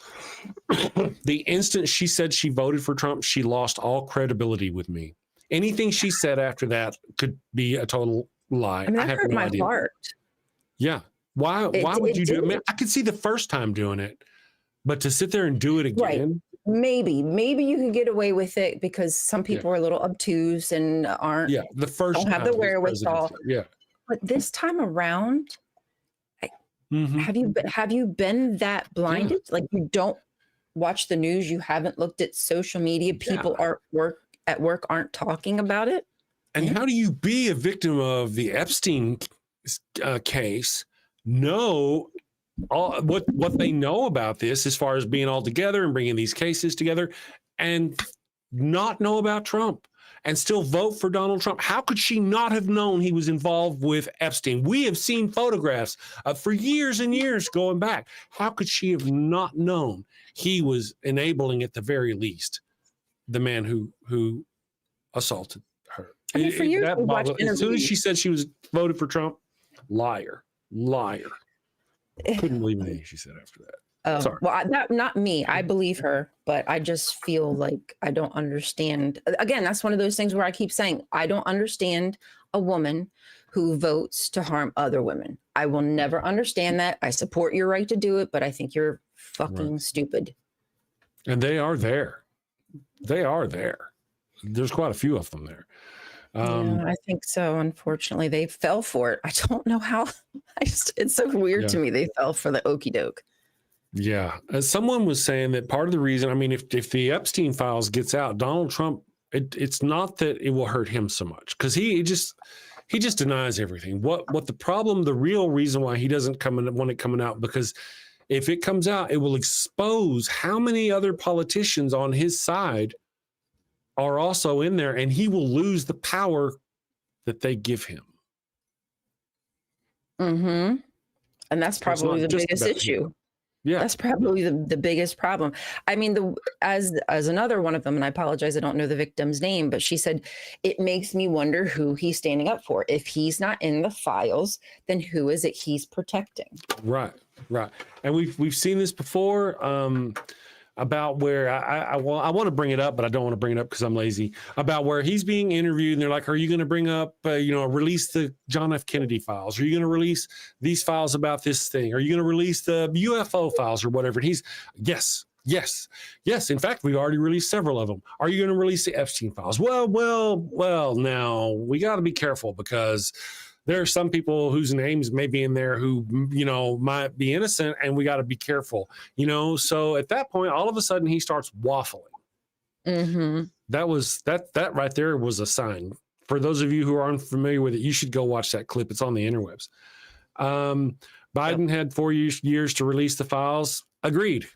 the instant she said she voted for Trump, she lost all credibility with me. Anything she said after that could be a total lie. I mean, that have hurt no my idea. heart. Yeah. Why would you do it? I mean, I could see the first time doing it, but to sit there and do it again. Right. Maybe you could get away with it because some people are a little obtuse and aren't. Yeah. The first don't have the wherewithal. Yeah. But this time around, have you been that blinded? Like, you don't watch the news, you haven't looked at social media, people at work aren't talking about it. And how do you be a victim of the Epstein case, know all what they know about this as far as being all together and bringing these cases together, and not know about Trump and still vote for Donald Trump? How could she not have known he was involved with Epstein? We have seen photographs for years and years going back. How could she have not known he was enabling, at the very least, the man who assaulted her? I mean, for years, as soon as she said she was voted for Trump, liar. Couldn't believe anything she said after that. Oh, sorry. Well, not me. I believe her, but I just feel like I don't understand. Again, that's one of those things where I keep saying, I don't understand a woman who votes to harm other women. I will never understand that. I support your right to do it, but I think you're fucking stupid. And they are there. There's quite a few of them there. Yeah, I think so. Unfortunately, they fell for it. I don't know how. It's so weird to me. They fell for the okie doke. Yeah. As someone was saying that part of the reason, I mean, if the Epstein files gets out, Donald Trump, it's not that it will hurt him so much, because he just denies everything. What the real reason why he doesn't want it coming out, because if it comes out, it will expose how many other politicians on his side are also in there, and he will lose the power that they give him. And that's probably the biggest issue. Yeah, that's probably the biggest problem. I mean, as another one of them, and I apologize, I don't know the victim's name, but she said, it makes me wonder who he's standing up for. If he's not in the files, then who is it he's protecting? Right. And we've seen this before. About where I want to bring it up, but I don't want to bring it up because I'm lazy, about where he's being interviewed and they're like, are you going to bring up, release the John F. Kennedy files? Are you going to release these files about this thing? Are you going to release the UFO files or whatever? And he's, yes. In fact, we've already released several of them. Are you going to release the Epstein files? Well, now we got to be careful, because there are some people whose names may be in there who, might be innocent, and we got to be careful, So at that point, all of a sudden, he starts waffling. That right there was a sign. For those of you who are unfamiliar with it, you should go watch that clip. It's on the interwebs. Biden had 4 years to release the files. Agreed.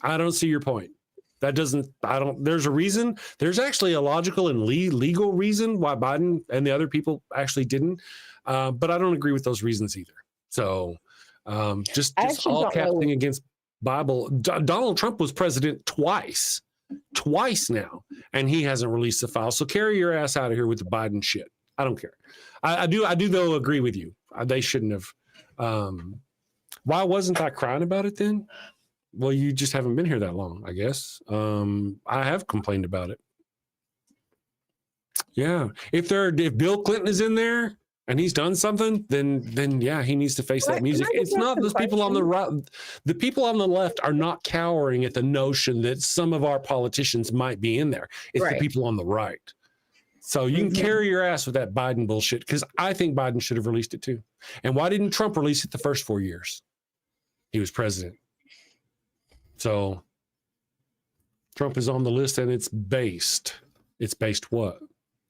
I don't see your point. There's a reason. There's actually a logical and legal reason why Biden and the other people actually didn't. But I don't agree with those reasons either. So just all casting against Bible. Donald Trump was president twice now, and he hasn't released the file. So carry your ass out of here with the Biden shit. I don't care. I do though agree with you. They shouldn't have. Why wasn't I crying about it then? Well, you just haven't been here that long, I guess. I have complained about it. Yeah. If Bill Clinton is in there and he's done something, then yeah, he needs to face that music. It's not those people on the right. The people on the left are not cowering at the notion that some of our politicians might be in there. It's the people on the right. So you can carry your ass with that Biden bullshit, because I think Biden should have released it too. And why didn't Trump release it the first 4 years he was president? So Trump is on the list, and it's based what?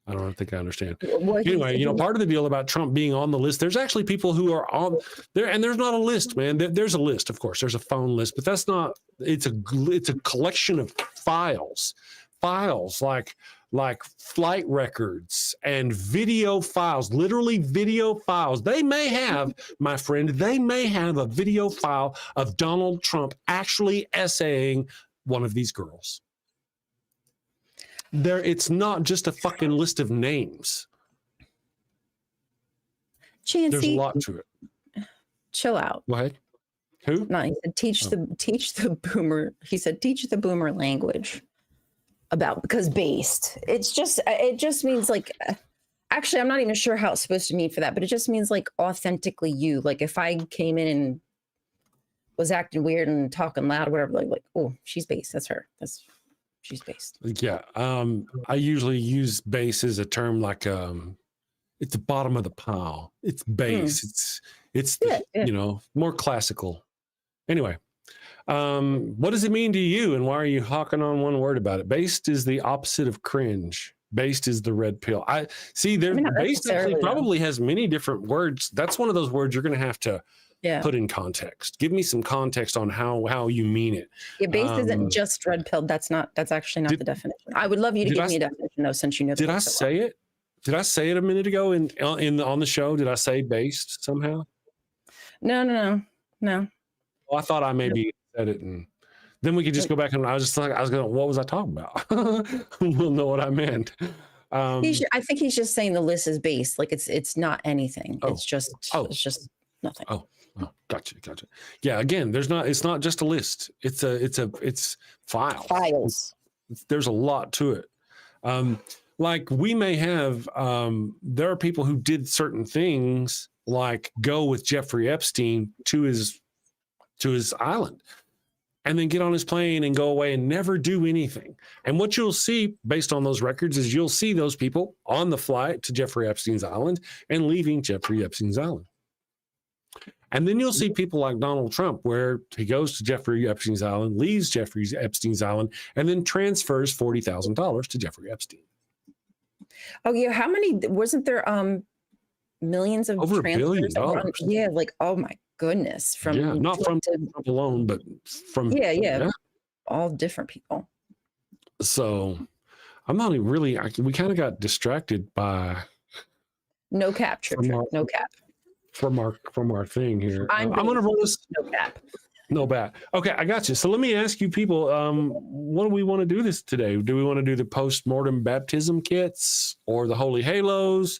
I don't think I understand. Well, Anyway, part of the deal about Trump being on the list, there's actually people who are on there, and there's not a list, man. There's a list, of course. There's a phone list, but that's not. It's a collection of files like flight records and video files, literally video files. They may have, my friend, a video file of Donald Trump actually essaying one of these girls. It's not just a fucking list of names. Chancey, there's a lot to it. Chill out. Go ahead. Who? No, he said teach the boomer. He said teach the boomer language because based. It just means like. Actually, I'm not even sure how it's supposed to mean for that, but it just means like authentically you. Like if I came in and was acting weird and talking loud, or whatever, like oh, she's based. That's her. She's based. Yeah. I usually use base as a term like it's the bottom of the pile. It's base. It's more classical. Anyway, what does it mean to you, and why are you hawking on one word about it? Based is the opposite of cringe. Based is the red pill. I see there. Based actually probably has many different words. That's one of those words you're going to have to put in context. Give me some context on how you mean it. Yeah, based isn't just red pilled. That's actually not the definition. I would love you to give me a definition though, since you know. Did I say it? Did I say it a minute ago on the show? Did I say based somehow? No. Well, I thought I maybe said it, and then we could just go back and I was going, what was I talking about? We'll know what I meant. I think he's just saying the list is based. Like it's not anything. It's just nothing. Oh, gotcha. Yeah, again, it's not just a list. It's files. There's a lot to it. Like we may have, there are people who did certain things, like go with Jeffrey Epstein to his island, and then get on his plane and go away and never do anything. And what you'll see based on those records is you'll see those people on the flight to Jeffrey Epstein's island and leaving Jeffrey Epstein's island. And then you'll see people like Donald Trump, where he goes to Jeffrey Epstein's island, leaves Jeffrey Epstein's island, and then transfers $40,000 to Jeffrey Epstein. Oh yeah, how many? Wasn't there millions of over $1 billion? Yeah, like oh my goodness, from not from Trump alone, but from all different people. So I'm not even really. We kind of got distracted by no cap, no cap. From our thing here. I'm going to roll this. No cap. No bad. Okay, I got you. So let me ask you people, what do we want to do this today? Do we want to do the post-mortem baptism kits or the holy halos?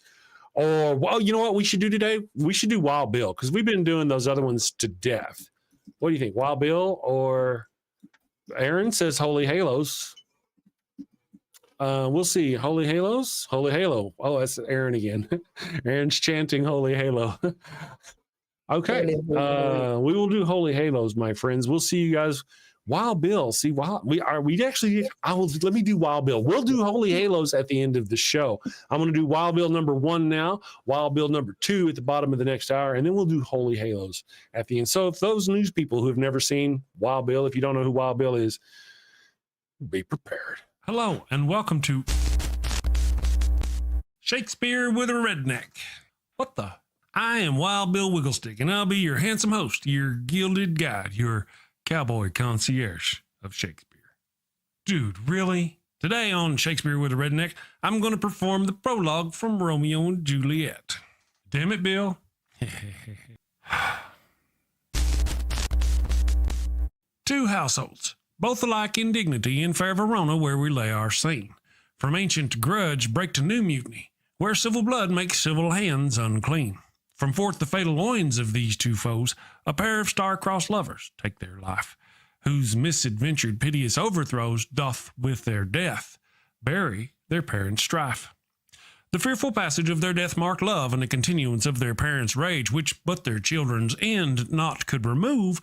Or, well, you know what we should do today? We should do Wild Bill, because we've been doing those other ones to death. What do you think? Wild Bill or Aaron says holy halos. We'll see. Holy halos? Holy halo. Oh, that's Aaron again. Aaron's chanting holy halo. Okay. We will do holy halos, my friends. We'll see you guys. Wild Bill. See, let me do Wild Bill. We'll do holy halos at the end of the show. I'm going to do Wild Bill number 1 now, Wild Bill number 2 at the bottom of the next hour, and then we'll do holy halos at the end. So if those news people who have never seen Wild Bill, if you don't know who Wild Bill is, be prepared. Hello, and welcome to Shakespeare with a Redneck. What the? I am Wild Bill Wigglestick, and I'll be your handsome host, your gilded guide, your cowboy concierge of Shakespeare. Dude, really? Today on Shakespeare with a Redneck, I'm going to perform the prologue from Romeo and Juliet. Damn it, Bill. Two households, both alike in dignity, in fair Verona, where we lay our scene. From ancient grudge break to new mutiny, where civil blood makes civil hands unclean. From forth the fatal loins of these two foes, a pair of star-crossed lovers take their life, whose misadventured piteous overthrows doth with their death bury their parents' strife. The fearful passage of their death-marked love and the continuance of their parents' rage, which but their children's end not could remove,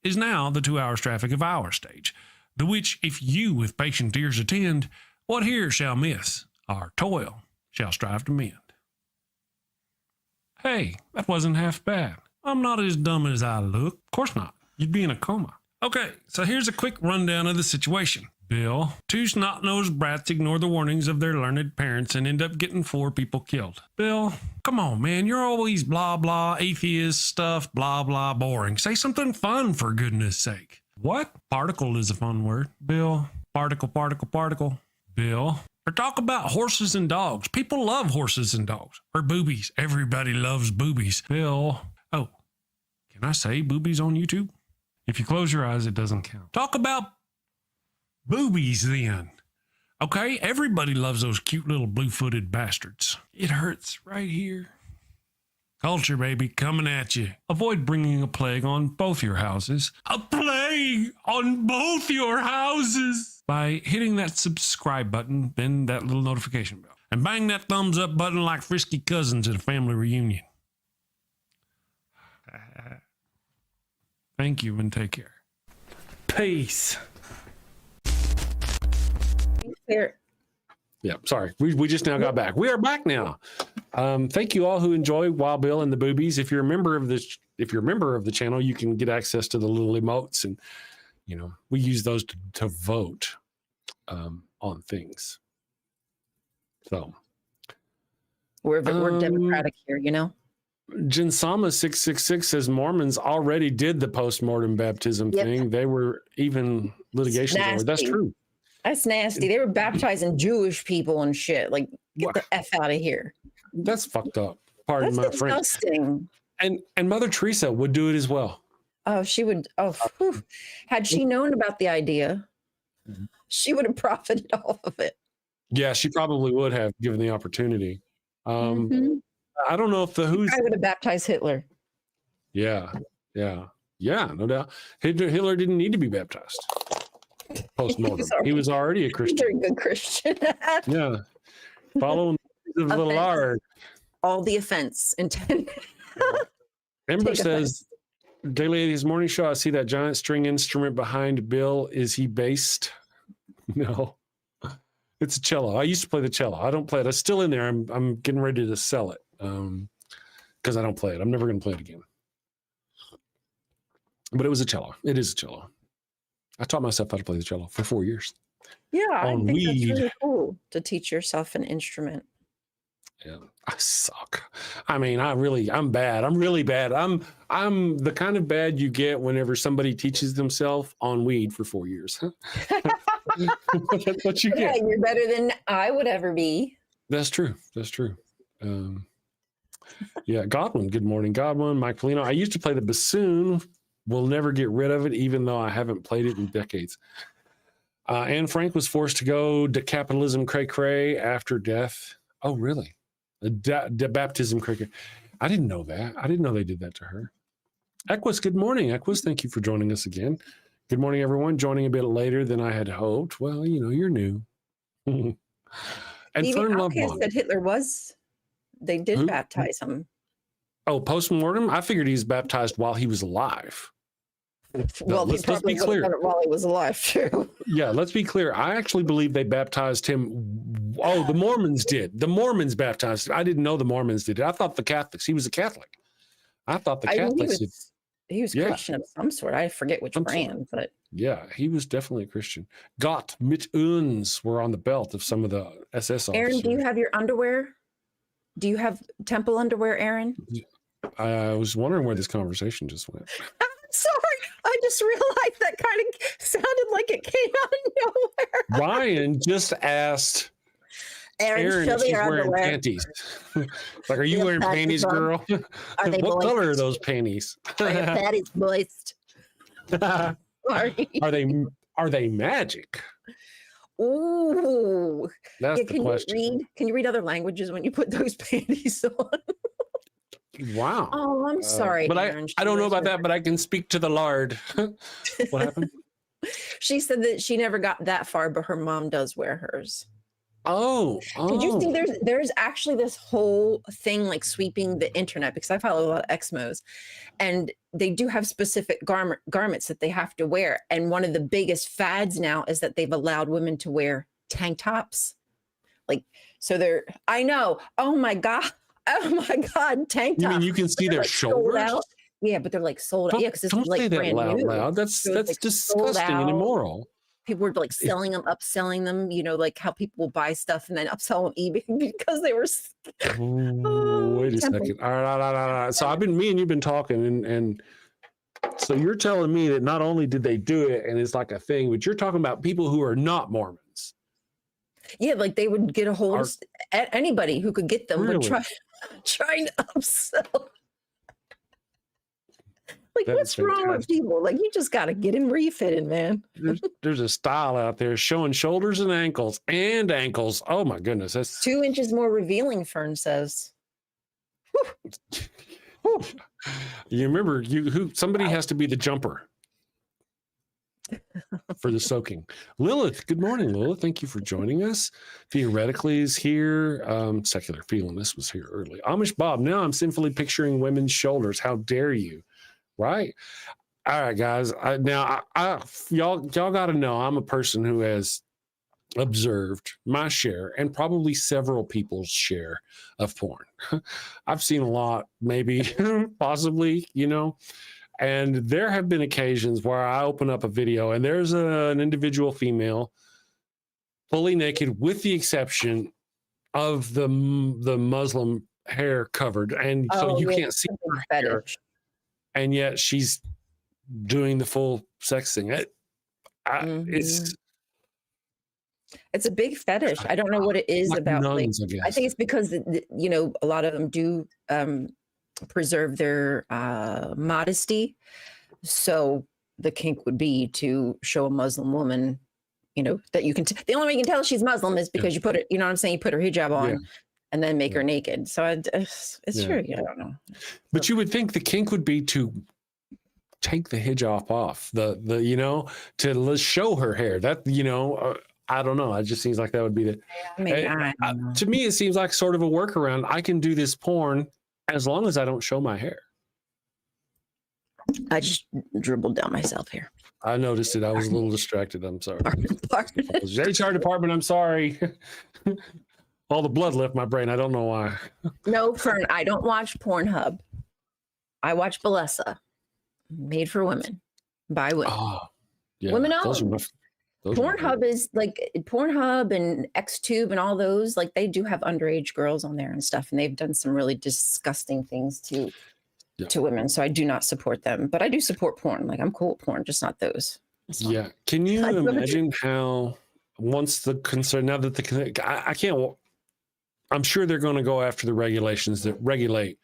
is now the 2 hours traffic of our stage, the which if you with patient ears attend, what here shall miss, our toil shall strive to mend. Hey, that wasn't half bad. I'm not as dumb as I look. Of course not. You'd be in a coma. Okay, so here's a quick rundown of the situation. Bill, two snot-nosed brats ignore the warnings of their learned parents and end up getting 4 people killed. Bill, come on, man. You're always blah, blah, atheist stuff, blah, blah, boring. Say something fun, for goodness sake. What? Particle is a fun word. Bill, particle, particle, particle. Bill, or talk about horses and dogs. People love horses and dogs. Or boobies. Everybody loves boobies. Bill, oh, can I say boobies on YouTube? If you close your eyes, it doesn't count. Talk about boobies then. Okay, everybody loves those cute little blue-footed bastards. It hurts right here. Culture, baby, coming at you. Avoid bringing a plague on both your houses. A plague on both your houses! By hitting that subscribe button, then that little notification bell. And bang that thumbs up button like frisky cousins at a family reunion. Thank you and take care. Peace. There. Yeah, sorry. We just now got back. We are back now. Thank you all who enjoy Wild Bill and the Boobies. If you're a member of the channel, you can get access to the little emotes, and we use those to vote on things. So we're democratic here, Jinsama 666 says Mormons already did the post-mortem baptism thing. They were even litigation over. That's true. That's nasty. They were baptizing Jewish people and shit. Like, get the F out of here. That's fucked up. Pardon my French. Disgusting. And Mother Teresa would do it as well. Oh, she would. Oh, whew. Had she known about the idea, she would have profited off of it. Yeah, she probably would have, given the opportunity. I don't know if I would have baptized Hitler. Yeah, no doubt. Hitler didn't need to be baptized. Post-mortem. He was already a Christian. Very good Christian. Yeah. Following the Lord. All the offense intended. Ember says, Daily Atheist Morning Show, I see that giant string instrument behind Bill. Is he based? No. It's a cello. I used to play the cello. I don't play it. It's still in there. I'm getting ready to sell it because I don't play it. I'm never going to play it again. But it was a cello. It is a cello. I taught myself how to play the cello for 4 years. Yeah, I think weed. that's really cool to teach yourself an instrument. Yeah, I suck. I mean, I'm bad. I'm really bad. I'm the kind of bad you get whenever somebody teaches themselves on weed for 4 years. That's what you get. Yeah, you're better than I would ever be. That's true. Yeah, Godwin. Good morning, Godwin. Mike Polino. I used to play the bassoon. Will never get rid of it, even though I haven't played it in decades. Anne Frank was forced to go to capitalism cray-cray after death. Oh, really? The baptism cray-cray. I didn't know that. I didn't know they did that to her. Equus, good morning. Equus, thank you for joining us again. Good morning, everyone. Joining a bit later than I had hoped. Well, you're new. And Fern Lovebond said Hitler was. They did baptize him. Oh, post-mortem? I figured he was baptized while he was alive. Well, let's be clear. While he was alive, too. Yeah, let's be clear. I actually believe they baptized him. Oh, the Mormons did. The Mormons baptized him. I didn't know the Mormons did it. I thought the Catholics. He was a Catholic. I thought the Catholics did. He was Christian of some sort. I forget which brand, but yeah, he was definitely a Christian. Gott mit uns were on the belt of some of the SS officers. Aaron, do you have your underwear? Do you have temple underwear, Aaron? I was wondering where this conversation just went. I'm sorry. I just realized that kind of sounded like it came out of nowhere. Ryan just asked Aaron if she's wearing panties. Like, are you wearing panties, girl? Are they what moist? color are those panties? Are your panties moist? Sorry. Are they magic? Ooh. That's the question. Can you read other languages when you put those panties on? Wow. Oh, I'm sorry. But Aaron, I don't know about that, but I can speak to the Lord. What happened? She said that she never got that far, but her mom does wear hers. Oh. Did you see there's actually this whole thing like sweeping the internet, because I follow a lot of Exmos, and they do have specific garments that they have to wear. And one of the biggest fads now is that they've allowed women to wear tank tops. Like, so I know. Oh my God, tank tops. You mean you can see their shoulders? Yeah, but they're like sold out. Yeah, because it's don't like say that brand out new. loud. That's like disgusting and immoral. people were like selling them, upselling them, you know, like how people will buy stuff and then upsell on eBay because they were Wait a second. All right. So me and you've been talking, and so you're telling me that not only did they do it and it's like a thing, but you're talking about people who are not Mormons. Yeah, like they would get a hold of anybody who could get them, Really? but trying to upsell. Like, That what's is wrong with fantastic. people? Like, you just got to get in where you fit in, man. There's a style out there showing shoulders and ankles. Oh my goodness, that's 2 inches more revealing, Fern says. you remember somebody has to be the jumper for the soaking. Lilith, good morning, Lilith. Thank you for joining us. Theoretically is here. Secular Feelingness was here early. Amish Bob, now I'm sinfully picturing women's shoulders. How dare you? Right. All right, guys. Y'all got to know I'm a person who has observed my share and probably several people's share of porn. I've seen a lot, maybe, possibly, you know, and there have been occasions where I open up a video and there's an individual female fully naked with the exception of the Muslim hair covered. And so you can't see her hair. And yet she's doing the full sex thing. It's a big fetish. I don't know what it is like about. nuns, like, I guess. I think it's because you know, a lot of them do preserve their modesty. So the kink would be to show a Muslim woman, you know, that you can. The only way you can tell she's Muslim is because you put it. You know what I'm saying? You put her hijab on. And then make her naked. So it's true. Yeah, I don't know. But you would think the kink would be to take the hijab off, the you know, to show her hair. That, you know, I don't know. It just seems like that would be the. I mean, to me, it seems like sort of a workaround. I can do this porn as long as I don't show my hair. I just dribbled down myself here. I noticed it. I was a little distracted. I'm sorry. Pardon. HR department. I'm sorry. All the blood left my brain. I don't know why. No, Fern, I don't watch Pornhub. I watch Bellessa, made for women, by women. Oh, yeah. Women Those owned. Pornhub is like Pornhub and XTube and all those, like they do have underage girls on there and stuff. And they've done some really disgusting things to women. So I do not support them, but I do support porn. Like I'm cool with porn, just not those. Yeah. Can you imagine how once the concern, now that I can't, I'm sure they're going to go after the regulations that regulate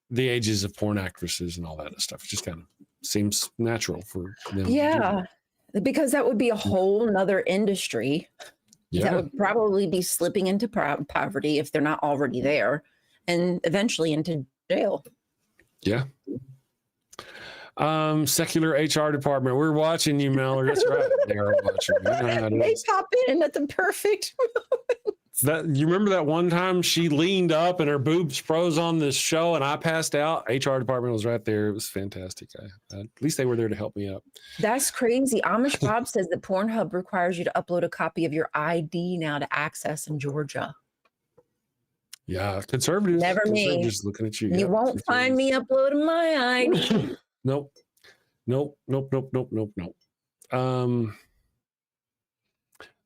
the ages of porn actresses and all that stuff. It just kind of seems natural for them. Yeah, because that would be a whole nother industry that would probably be slipping into poverty if they're not already there, and eventually into jail. Yeah. Secular HR department. We're watching you, Mallory. That's right. They are watching. They pop in at the perfect moment. You remember that one time she leaned up and her boobs froze on this show and I passed out? HR department was right there. It was fantastic. At least they were there to help me up. That's crazy. Amish Bob says that Pornhub requires you to upload a copy of your ID now to access in Georgia. Yeah, conservatives. Never me. Conservatives looking at you. You won't find me uploading my ID. Nope.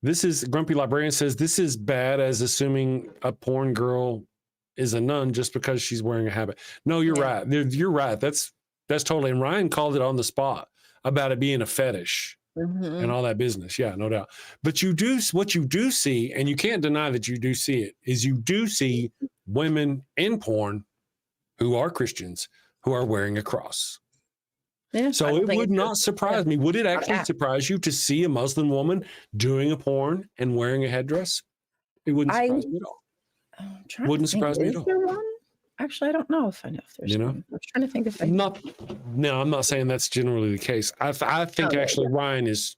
This is Grumpy Librarian says this is bad as assuming a porn girl is a nun just because she's wearing a habit. No, you're right. You're right. That's totally. And Ryan called it on the spot about it being a fetish and all that business. Yeah, no doubt. But what you do see, and you can't deny that you do see it, is you do see women in porn who are Christians who are wearing a cross. Yeah, so it would not surprise me. Would it actually surprise you to see a Muslim woman doing a porn and wearing a headdress? It wouldn't surprise me at all. Wouldn't surprise me at all. Is there one? Actually, I don't know if I know if there's one. I'm trying to think if No, I'm not saying that's generally the case. I think actually Ryan is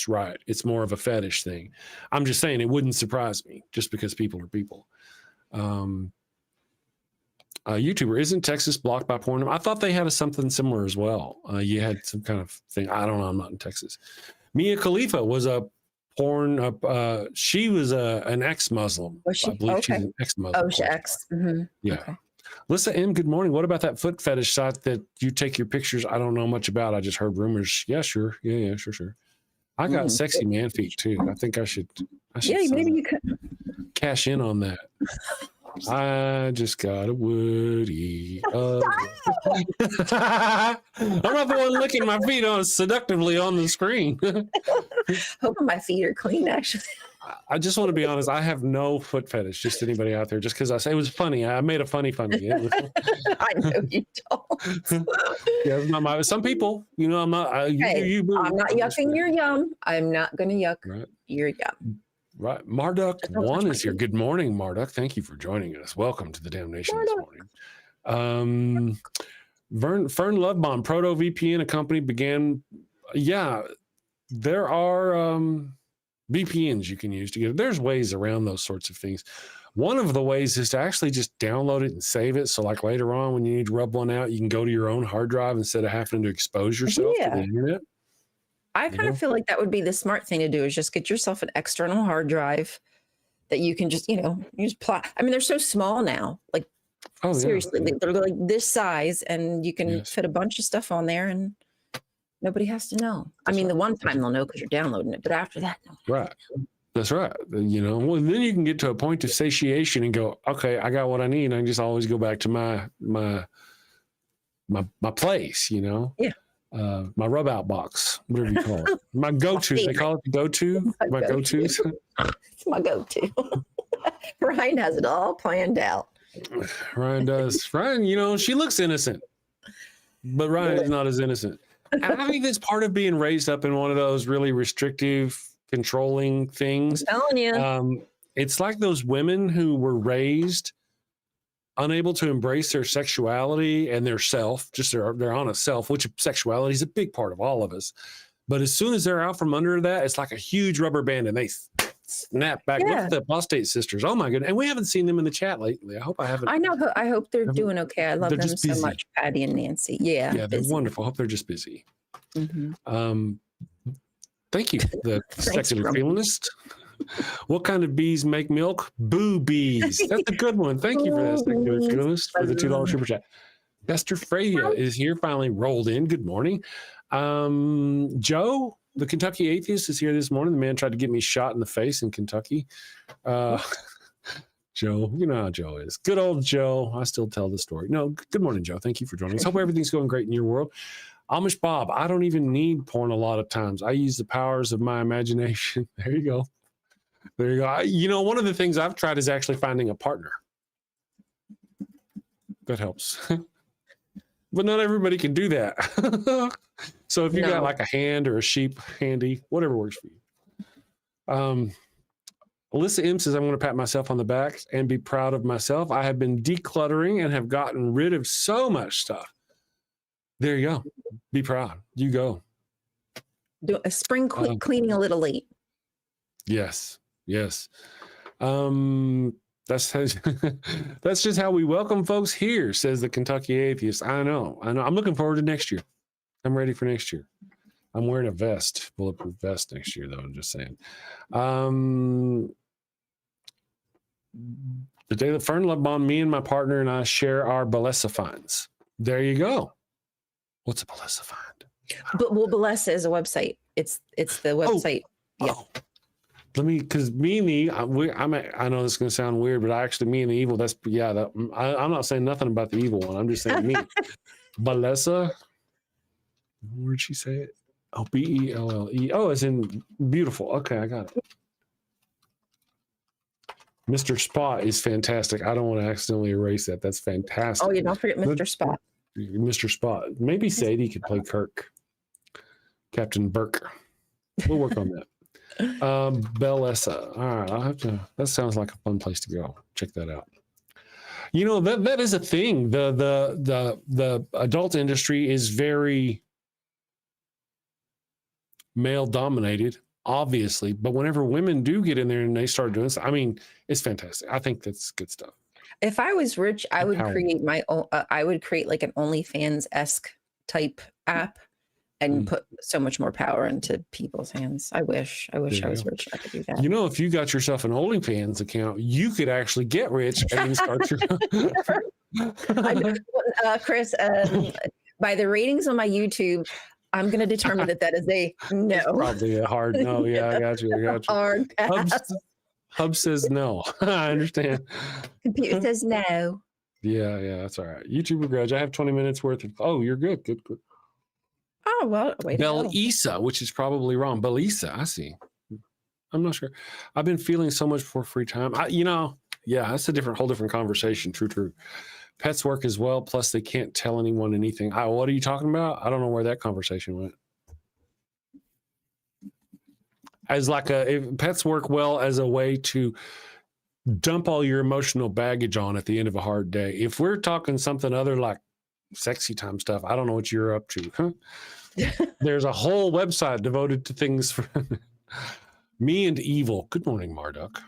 right. It's more of a fetish thing. I'm just saying it wouldn't surprise me just because people are people. YouTuber, isn't Texas blocked by porn? I thought they had something similar as well. You had some kind of thing. I don't know. I'm not in Texas. Mia Khalifa was a porn. She was an ex-Muslim. Was she? I believe she's an ex-Muslim. Oh, she's ex. Mm-hmm. Yeah. Okay. Lisa M, good morning. What about that foot fetish site that you take your pictures? I don't know much about. I just heard rumors. Yeah, sure. Yeah, sure. I got sexy man feet too. I think I should Yeah, maybe you could. cash in on that. I just got a Woody. I'm not the one licking my feet on seductively on the screen. Hoping my feet are clean, actually. I just want to be honest. I have no foot fetish. Just anybody out there, just because I say it was funny. I made a funny. It was, I know you don't. yeah, it's not my. Some people, you know, I'm not. I'm not yucking your yum. I'm not going to yuck your yum. Right. Marduk One is here. Good morning, Marduk. Thank you for joining us. Welcome to the Damnation this morning. Fern Lovebomb, Proto VPN, a company began. Yeah, there are VPNs you can use to get it. There's ways around those sorts of things. One of the ways is to actually just download it and save it. So like later on when you need to rub one out, you can go to your own hard drive instead of having to expose yourself to the internet. I kind of feel like that would be the smart thing to do, is just get yourself an external hard drive that you can just, you just plot. I mean, they're so small now. Like, seriously, they're like this size, and you can fit a bunch of stuff on there, and nobody has to know. I mean, the one time they'll know because you're downloading it, but after that, no. Right. That's right. Well, then you can get to a point of satiation and go, okay, I got what I need. I can just always go back to my place, Yeah. My rub out box, whatever you call it. My go-to. They call it the go-to. My go-tos. It's my go-to. Ryan has it all planned out. Ryan does. Ryan, she looks innocent, but Ryan is not as innocent. And I think that's part of being raised up in one of those really restrictive, controlling things. I'm telling you. It's like those women who were raised unable to embrace their sexuality and their self, just their honest self, which sexuality is a big part of all of us. But as soon as they're out from under that, it's like a huge rubber band and they snap back. Look at the apostate sisters. Oh my goodness. And we haven't seen them in the chat lately. I hope I haven't. I know. I hope they're doing okay. I love them so much, Patty and Nancy. Yeah. Yeah, they're wonderful. I hope they're just busy. Mm-hmm. Thank you. The secular feminist. What kind of bees make milk? Boo bees. That's a good one. Thank you for that, secular feminist, for the $2 super chat. Bester Freya is here, finally rolled in. Good morning. Joe, the Kentucky Atheist, is here this morning. The man tried to get me shot in the face in Kentucky. Joe, you know how Joe is. Good old Joe. I still tell the story. No, good morning, Joe. Thank you for joining us. Hope everything's going great in your world. Amish Bob, I don't even need porn a lot of times. I use the powers of my imagination. There you go. There you go. One of the things I've tried is actually finding a partner. That helps. But not everybody can do that. So if you got like a hand or a sheep handy, whatever works for you. Alyssa M says, I'm going to pat myself on the back and be proud of myself. I have been decluttering and have gotten rid of so much stuff. There you go. Be proud. You go. Do a spring cleaning a little late. Yes. Yes. That's just how we welcome folks here, says the Kentucky Atheist. I know. I'm looking forward to next year. I'm ready for next year. I'm wearing a bulletproof vest next year, though. I'm just saying. The day that Fern Lovebomb, me and my partner and I share our Balesifines. There you go. What's a Balesifine? But Balesa is a website. It's the website. Let me, because me and the, I know this is going to sound weird, but me and the evil, I'm not saying nothing about the evil one. I'm just saying me. Balesa, where'd she say it? Oh, Belle. Oh, it's in beautiful. Okay, I got it. Mr. Spot is fantastic. I don't want to accidentally erase that. That's fantastic. Oh, don't forget Mr. Spot. Mr. Spot. Maybe Sadie could play Kirk. Captain Burke. We'll work on that. Bellessa. All right, I'll have to. That sounds like a fun place to go. Check that out. That is a thing. The adult industry is very male dominated, obviously. But whenever women do get in there and they start doing this, I mean, it's fantastic. I think that's good stuff. If I was rich, I would create my own. I would create like an OnlyFans-esque type app and put so much more power into people's hands. I wish I was rich. I could do that. If you got yourself an OnlyFans account, you could actually get rich and start your. Chris, by the ratings on my YouTube, I'm going to determine that is a no. Probably a hard no. Yeah, I got you. I got you. Hard pass. Hub says no. I understand. Computer says no. Yeah, that's all right. YouTuber grudge. I have 20 minutes worth of. Oh, you're good. Good. Oh, well, wait. Belisa, which is probably wrong. Belisa, I see. I'm not sure. I've been feeling so much for free time. That's a whole different conversation. True. Pets work as well. Plus, they can't tell anyone anything. What are you talking about? I don't know where that conversation went. As if pets work well as a way to dump all your emotional baggage on at the end of a hard day. If we're talking something other like sexy time stuff, I don't know what you're up to. Huh? There's a whole website devoted to things for me and evil. Good morning, Marduk.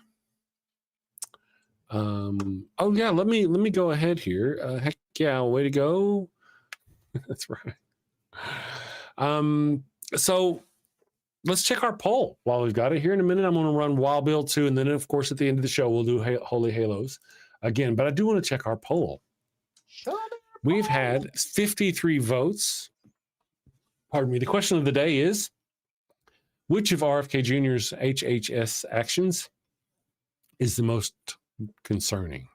Let me go ahead here. Heck yeah, way to go. That's right. So let's check our poll while we've got it. Here in a minute, I'm going to run Wild Bill 2, and then, of course, at the end of the show, we'll do Holy Halos again. But I do want to check our poll. We've had 53 votes. Pardon me. The question of the day is, which of RFK Jr.'s HHS actions is the most concerning?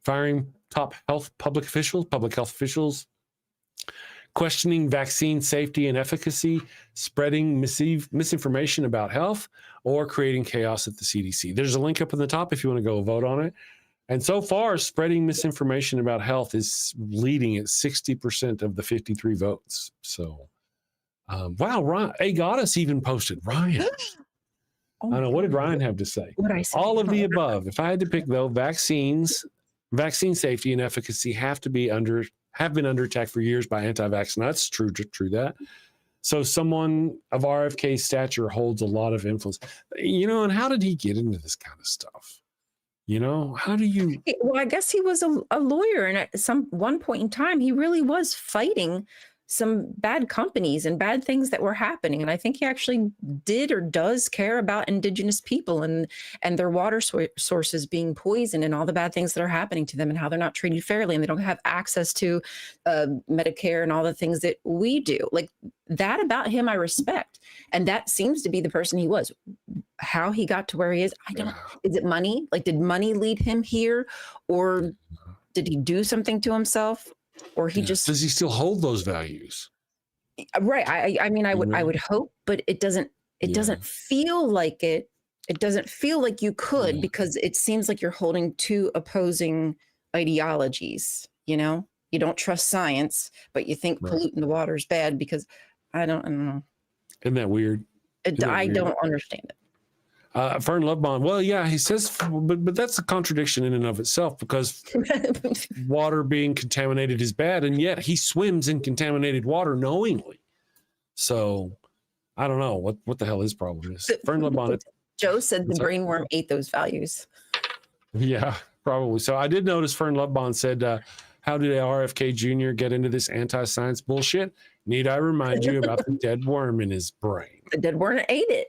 Firing top public health officials, questioning vaccine safety and efficacy, spreading misinformation about health, or creating chaos at the CDC. There's a link up in the top if you want to go vote on it. And so far, spreading misinformation about health is leading at 60% of the 53 votes. So, wow, Ryan, A Goddess even posted. Ryan. I don't know. What did Ryan have to say? What I say? All of the above. If I had to pick, though, vaccine safety and efficacy have been under attack for years by anti-vax. And that's true that. So someone of RFK's stature holds a lot of influence. And how did he get into this kind of stuff? How do you? Well, I guess he was a lawyer, and at one point in time, he really was fighting some bad companies and bad things that were happening. And I think he actually did or does care about indigenous people and their water sources being poisoned and all the bad things that are happening to them and how they're not treated fairly and they don't have access to Medicare and all the things that we do. Like that about him, I respect. And that seems to be the person he was. How he got to where he is, I don't know. Is it money? Like, did money lead him here? Or did he do something to himself? Or he just does he still hold those values? Right. I mean, I would hope, but it doesn't feel like it. It doesn't feel like you could because it seems like you're holding two opposing ideologies. You don't trust science, but you think polluting the water is bad because I don't know. Isn't that weird? I don't understand it. Fern Lovebond. Well, yeah, he says, but that's a contradiction in and of itself because water being contaminated is bad, and yet he swims in contaminated water knowingly. So I don't know what the hell his problem is. Fern Lovebond. Joe said the brainworm ate those values. Yeah, probably. So I did notice Fern Lovebond said, how did RFK Jr. get into this anti-science bullshit? Need I remind you about the dead worm in his brain? The dead worm ate it.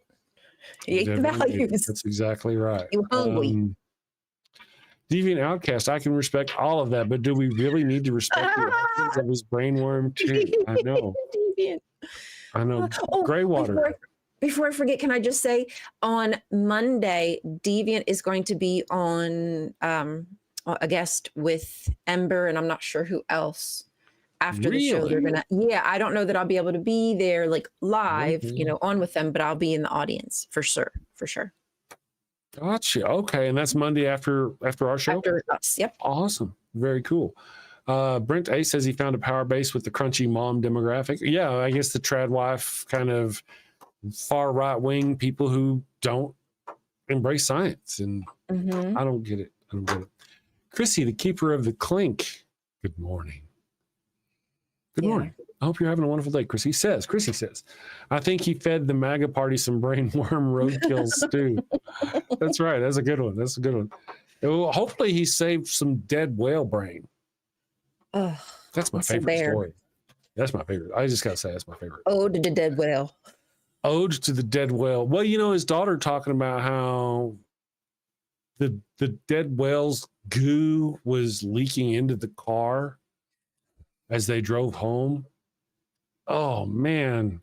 He ate the values. That's exactly right. You hungry. Deviant Outcast, I can respect all of that, but do we really need to respect the actions of his brainworm too? I know. Deviant. I know. Greywater. Before I forget, can I just say on Monday, Deviant is going to be on a guest with Ember, and I'm not sure who else. After the show, they're gonna. Yeah, I don't know that I'll be able to be there like live, on with them, but I'll be in the audience for sure. Gotcha. Okay, and that's Monday after our show. After us, yep. Awesome. Very cool. Brent A says he found a power base with the crunchy mom demographic. Yeah, I guess the trad wife kind of far right wing people who don't embrace science, and I don't get it. Chrissy, the keeper of the clink. Good morning. Good morning. I hope you're having a wonderful day. Chrissy says, I think he fed the MAGA party some brainworm roadkill stew. That's right. That's a good one. Well, hopefully he saved some dead whale brain. That's my favorite story. That's my favorite. I just got to say that's my favorite. Ode to the dead whale. Ode to the dead whale. Well, his daughter talking about how the dead whale's goo was leaking into the car as they drove home. Oh man,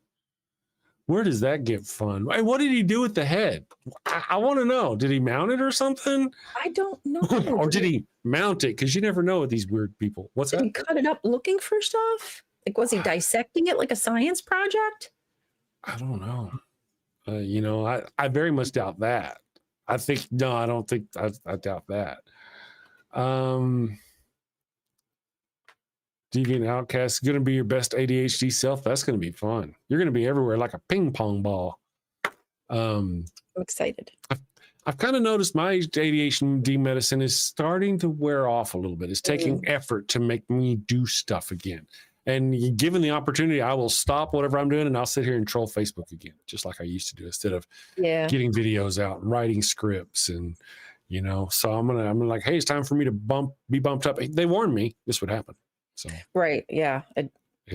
where does that get fun? Hey, what did he do with the head? I want to know. Did he mount it or something? I don't know. Or did he mount it? Because you never know with these weird people. What's Did that? he cut it up looking for stuff? Like, was he dissecting it like a science project? I don't know. You know, I very much doubt that. I don't think I doubt that. Deviant Outcast is going to be your best ADHD self. That's going to be fun. You're going to be everywhere like a ping pong ball. I'm excited. I've kind of noticed my ADHD medicine is starting to wear off a little bit. It's taking effort to make me do stuff again. And given the opportunity, I will stop whatever I'm doing and I'll sit here and troll Facebook again, just like I used to do, instead of getting videos out and writing scripts. And, you know, so I'm like, hey, it's time for me to be bumped up. They warned me this would happen. So Right. Yeah.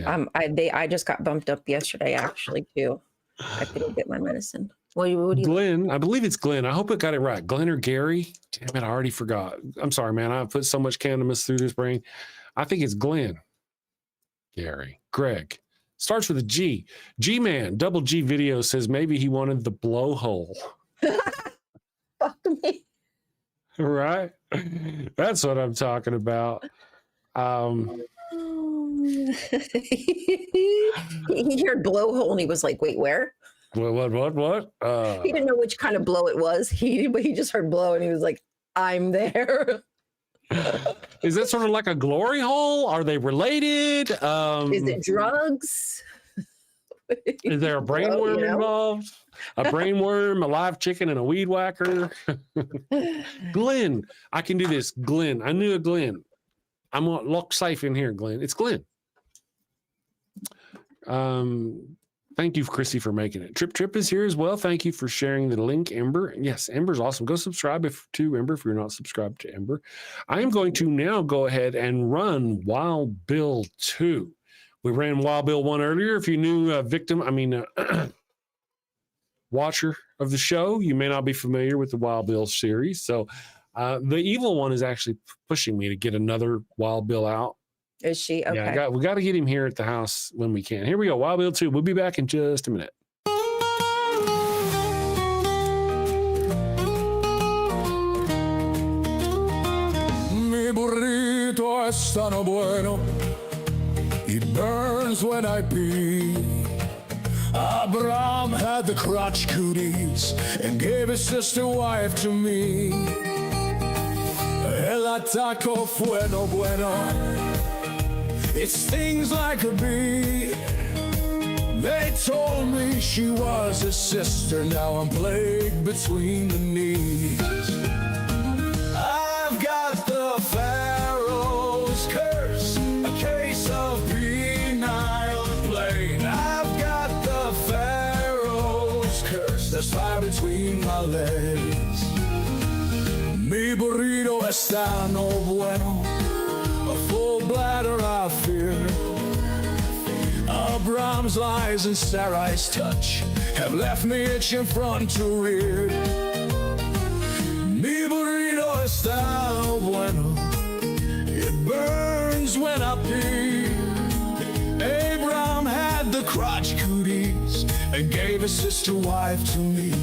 I just got bumped up yesterday, actually, too. I couldn't get my medicine. What do you Glenn, I believe it's Glenn. I hope I got it right. Glenn or Gary? Damn it, I already forgot. I'm sorry, man. I put so much cannabis through this brain. I think it's Glenn. Gary. Greg. Starts with a G. G-Man, double G video says maybe he wanted the blowhole. Fuck me. Right? That's what I'm talking about. He heard blowhole and he was like, wait, where? What? He didn't know which kind of blow it was. But he just heard blow and he was like, I'm there. Is that sort of like a glory hole? Are they related? Is it drugs? Is there a brainworm involved? A brainworm, a live chicken, and a weed whacker? Glenn, I can do this. Glenn, I knew a Glenn. I'm gonna look safe in here, Glenn. It's Glenn. Thank you, Chrissy, for making it. Trip is here as well. Thank you for sharing the link, Ember. Yes, Ember's awesome. Go subscribe to Ember if you're not subscribed to Ember. I am going to now go ahead and run Wild Bill 2. We ran Wild Bill 1 earlier. If you knew watcher of the show, you may not be familiar with the Wild Bill series. So the evil one is actually pushing me to get another Wild Bill out. Is she? Okay. Yeah, we got to get him here at the house when we can. Here we go. Wild Bill 2. We'll be back in just a minute. Mi burrito es tan bueno. It burns when I pee. Abraham had the crotch cooties and gave his sister wife to me. El ataco fue no bueno. It stings like a bee. They told me she was his sister. Now I'm plagued between the knees. I've got the Pharaoh's curse, a case of penile plague. I've got the Pharaoh's curse. There's fire between my legs. Mi burrito está no bueno. A full bladder I fear. Abraham's lies and Sarai's touch have left me itching front to rear. Mi burrito está bueno. It burns when I pee. Abraham had the crotch cooties and gave his sister wife to me.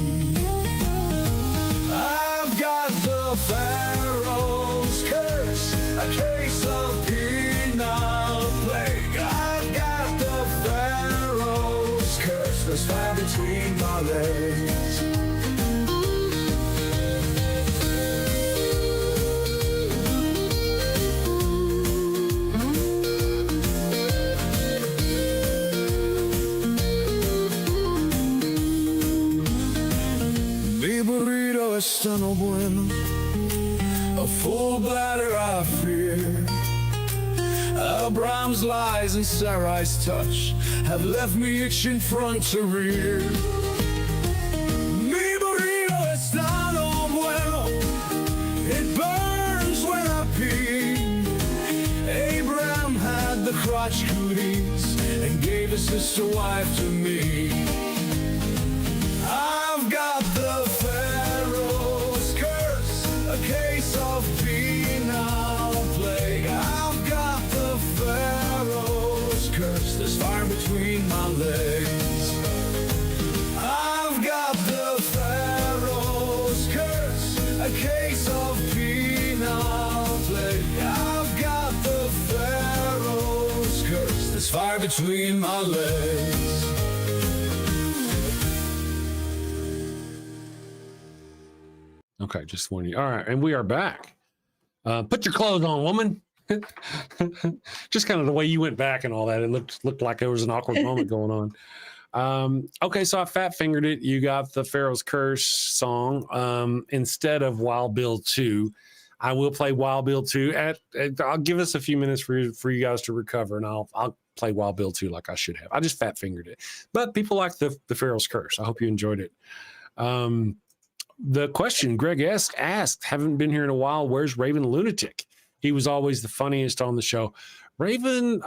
I've got the Pharaoh's curse, a case of penile plague. I've got the Pharaoh's curse, there's fire between my legs. Mi burrito está no bueno. A full bladder I fear. Abraham's lies and Sarai's touch have left me itching front to rear. Mi burrito está no bueno. It burns when I pee. Abraham had the crotch cooties and gave his sister wife to me. I've got the Pharaoh's curse, a case of penile plague. I've got the Pharaoh's curse, there's fire between a case of penal play. I've got the Pharaoh's curse. There's fire between my legs. Okay, just warning you. All right, and we are back. Put your clothes on, woman. Just kind of the way you went back and all that. It looked like there was an awkward moment going on. Okay, so I fat fingered it. You got the Pharaoh's Curse song instead of Wild Bill 2. I will play Wild Bill 2. I'll give us a few minutes for you guys to recover, and I'll play Wild Bill 2 like I should have. I just fat fingered it. But people like the Pharaoh's Curse. I hope you enjoyed it. The question Greg asked, haven't been here in a while, where's Raven Lunatic? He was always the funniest on the show. Raven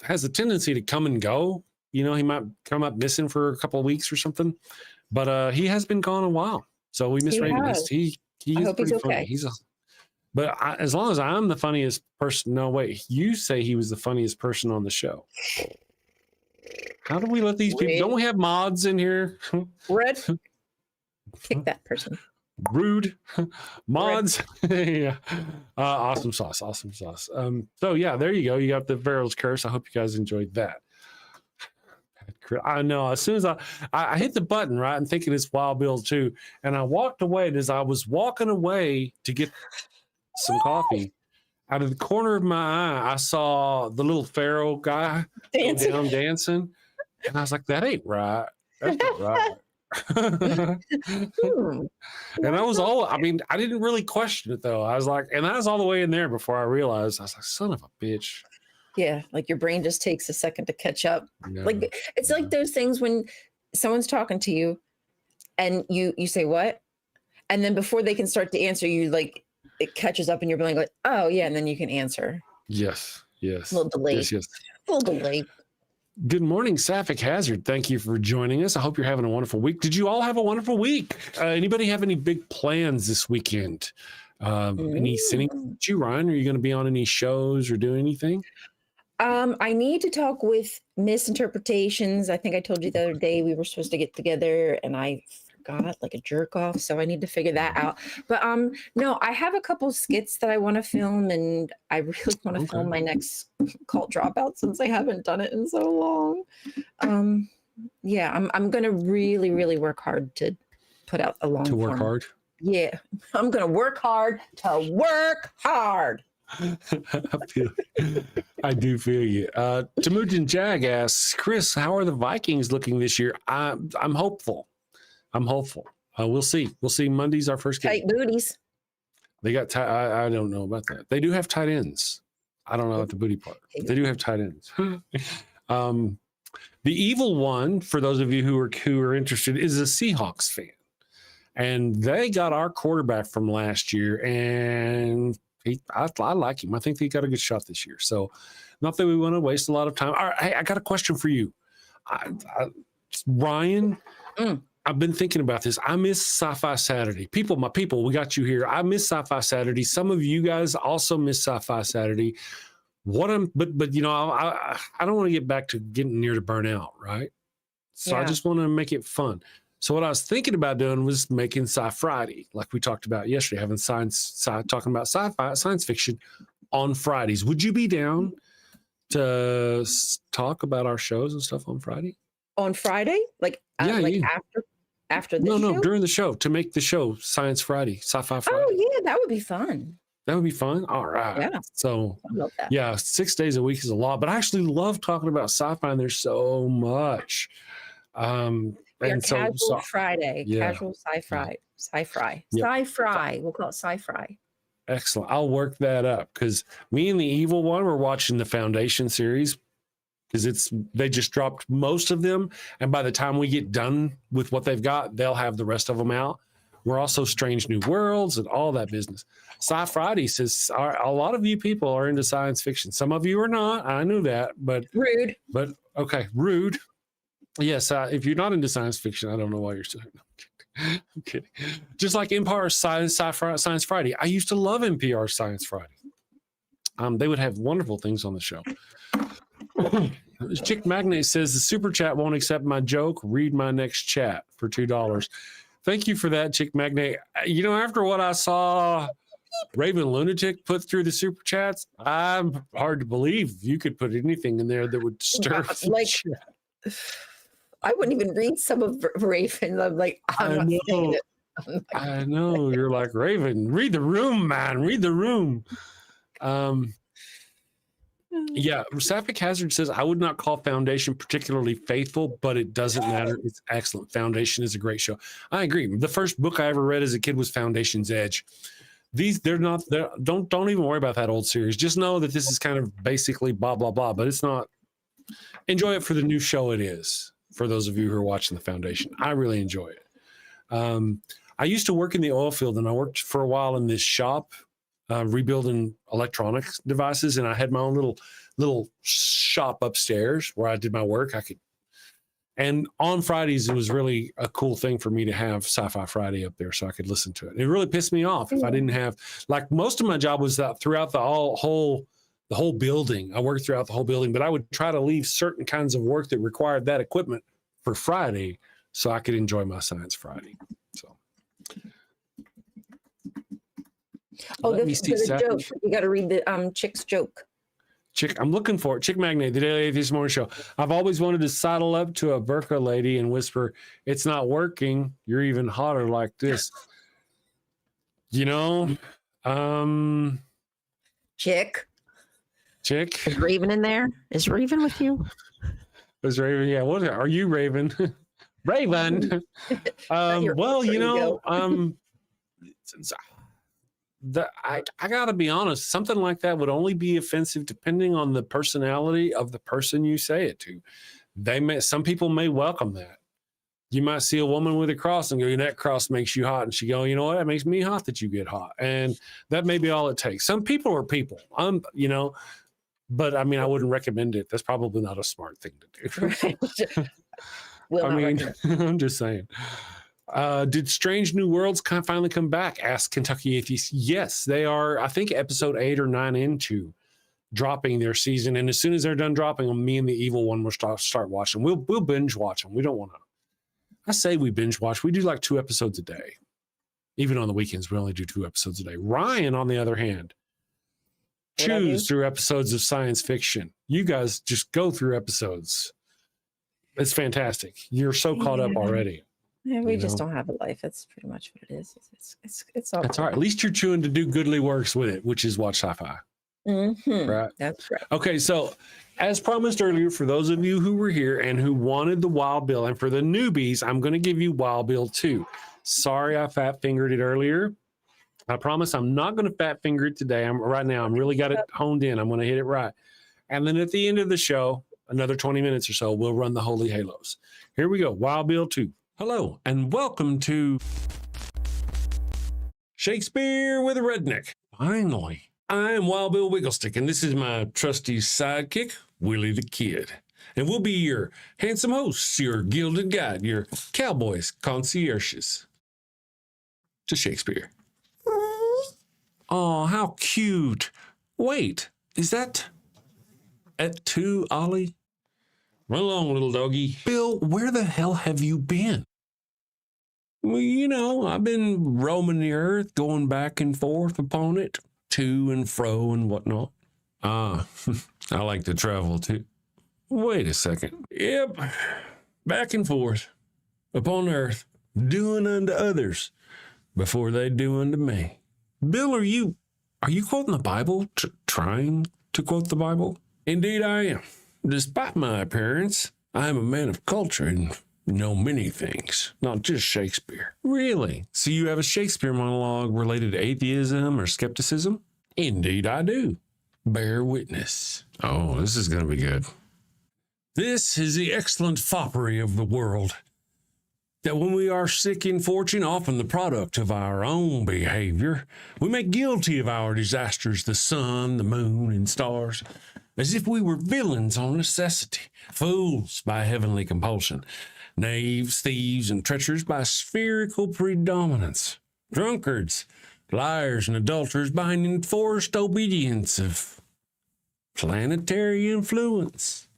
has a tendency to come and go. You know, he might come up missing for a couple of weeks or something, but he has been gone a while. So we miss He Raven. has. He I is hope he's pretty funny. okay. As long as I'm the funniest person, no, wait, you say he was the funniest person on the show. How do we let these people, don't we have mods in here? Red, kick that person. Rude mods. Yeah. Awesome sauce. So yeah, there you go. You got the Pharaoh's Curse. I hope you guys enjoyed that. I know, as soon as I hit the button, right, and thinking it's Wild Bill 2, and I walked away, and as I was walking away to get some coffee, out of the corner of my eye, I saw the little Pharaoh guy go down dancing, and I was like, that ain't right. That's not right. And I didn't really question it though. I was like, and I was all the way in there before I realized. I was like, son of a bitch. Yeah, like your brain just takes a second to catch up. Yeah. Like it's like those things when someone's talking to you and you say what? And then before they can start to answer, you like it catches up in your brain like, oh yeah, and then you can answer. Yes. A little delayed. Yes. A little delayed. Good morning, Sapphic Hazard. Thank you for joining us. I hope you're having a wonderful week. Did you all have a wonderful week? Anybody have any big plans this weekend? Any sitting? You, Ryan? Are you going to be on any shows or do anything? I need to talk with Misinterpretations. I think I told you the other day we were supposed to get together and I forgot like a jerk off. So I need to figure that out. But no, I have a couple skits that I want to film and I really want to film my next Cult Dropout since I haven't done it in so long. Yeah, I'm going to really, really work hard to put out a long To work form. hard? Yeah, I'm going to work hard to work hard. I do feel you. Temujin Jag asks, Chris, how are the Vikings looking this year? I'm hopeful. We'll see. Monday's our first game. Tight booties. They got tight. I don't know about that. They do have tight ends. I don't know about the booty part. They do have tight ends. The evil one, for those of you who are interested, is a Seahawks fan. And they got our quarterback from last year, and I like him. I think he got a good shot this year. So not that we want to waste a lot of time. All right, hey, I got a question for you. Ryan, I've been thinking about this. I miss Sci-Fi Saturday. My people, we got you here. I miss Sci-Fi Saturday. Some of you guys also miss Sci-Fi Saturday. But you know, I don't want to get back to getting near to burnout, right? So I just want to make it fun. So what I was thinking about doing was making Sci Friday, like we talked about yesterday, having talking about sci-fi, science fiction on Fridays. Would you be down to talk about our shows and stuff on Friday? On Friday? Like after the show? No, during the show, to make the show Science Friday, Sci-Fi Friday. Oh yeah, that would be fun. That would be fun. All right. Yeah. So I love that. yeah, 6 days a week is a lot, but I actually love talking about sci-fi, and there's so much. And Casual Friday, yeah. Casual Sci-Fi, Sci-Fi, Yep. Sci-Fi. We'll call it Sci-Fi. Excellent. I'll work that up because me and the evil one were watching the Foundation series because they just dropped most of them, and by the time we get done with what they've got, they'll have the rest of them out. We're also Strange New Worlds and all that business. Sci Friday says a lot of you people are into science fiction. Some of you are not. I knew that, but Rude. But okay, rude. Yes, if you're not into science fiction, I don't know why you're still. I'm kidding. Just like Empire Science Friday. I used to love NPR Science Friday. They would have wonderful things on the show. Chick Magnate says the super chat won't accept my joke. Read my next chat for $2. Thank you for that, Chick Magnate. You know, after what I saw Raven Lunatic put through the super chats, I'm hard to believe you could put anything in there that would stir. Like, I wouldn't even read some of Raven. I'm like, I'm not saying it. I know. You're like, Raven, read the room, man. Read the room. Yeah, Sapphic Hazard says, I would not call Foundation particularly faithful, but it doesn't matter. It's excellent. Foundation is a great show. I agree. The first book I ever read as a kid was Foundation's Edge. Don't even worry about that old series. Just know that this is kind of basically blah, blah, blah, but it's not. Enjoy it for the new show it is, for those of you who are watching the Foundation. I really enjoy it. I used to work in the oil field, and I worked for a while in this shop rebuilding electronics devices, and I had my own little shop upstairs where I did my work. And on Fridays, it was really a cool thing for me to have Sci-Fi Friday up there so I could listen to it. And it really pissed me off if I didn't have, like, most of my job was that throughout the whole building. I worked throughout the whole building, but I would try to leave certain kinds of work that required that equipment for Friday so I could enjoy my Science Friday. So. Oh, there's a joke. You got to read the Chick's joke. Chick, I'm looking for it. Chick Magnate, the Daily Atheist Morning Show. I've always wanted to sidle up to a burqa lady and whisper, "It's not working. You're even hotter like this." You know, Chick. Is Raven in there? Is Raven with you? Is Raven? Yeah. What are you, Raven? Raven. Well, you know, I gotta be honest, something like that would only be offensive depending on the personality of the person you say it to. Some people may welcome that. You might see a woman with a cross and go, that cross makes you hot. And she go, you know what? That makes me hot that you get hot. And that may be all it takes. Some people are people, you know, but I mean, I wouldn't recommend it. That's probably not a smart thing to do. Right. I mean, I'm just saying. Did Strange New Worlds finally come back? Asked Kentucky Atheist. Yes, they are. I think episode 8 or 9 into dropping their season, and as soon as they're done dropping them, me and the evil one will start watching. We'll binge watch them. We don't want to. I say we binge watch. We do like 2 episodes a day. Even on the weekends, we only do 2 episodes a day. Ryan, on the other hand, chews through episodes of science fiction. You guys just go through episodes. It's fantastic. You're so caught up already. Yeah, we just don't have a life. That's pretty much what it is. It's all. That's all right. At least you're chewing to do goodly works with it, which is watch sci-fi. Mm-hmm. Right. That's right. Okay, so as promised earlier, for those of you who were here and who wanted the Wild Bill, and for the newbies, I'm going to give you Wild Bill 2. Sorry, I fat fingered it earlier. I promise I'm not going to fat finger it today. Right now. I'm really got it honed in. I'm going to hit it right, and then at the end of the show, another 20 minutes or so, we'll run the Holy Halos. Here we go. Wild Bill 2. Hello, and welcome to Shakespeare with a Redneck. Finally, I'm Wild Bill Wigglestick, and this is my trusty sidekick, Willie the Kid. And we'll be your handsome hosts, your gilded guide, your cowboys, concierges to Shakespeare. Oh, how cute. Wait, is that at 2, Ollie? Run along, little doggy. Bill, where the hell have you been? Well, you know, I've been roaming the earth, going back and forth upon it, to and fro and whatnot. I like to travel too. Wait a second. Yep, back and forth upon earth, doing unto others before they do unto me. Bill, are you quoting the Bible? Trying to quote the Bible? Indeed I am. Despite my appearance, I am a man of culture and know many things, not just Shakespeare. Really? So you have a Shakespeare monologue related to atheism or skepticism? Indeed I do. Bear witness. Oh, this is going to be good. This is the excellent foppery of the world, that when we are sick in fortune, often the product of our own behavior, we make guilty of our disasters the sun, the moon, and stars, as if we were villains on necessity, fools by heavenly compulsion, knaves, thieves, and treacherous by spherical predominance, drunkards, liars, and adulterers by an enforced obedience of planetary influence,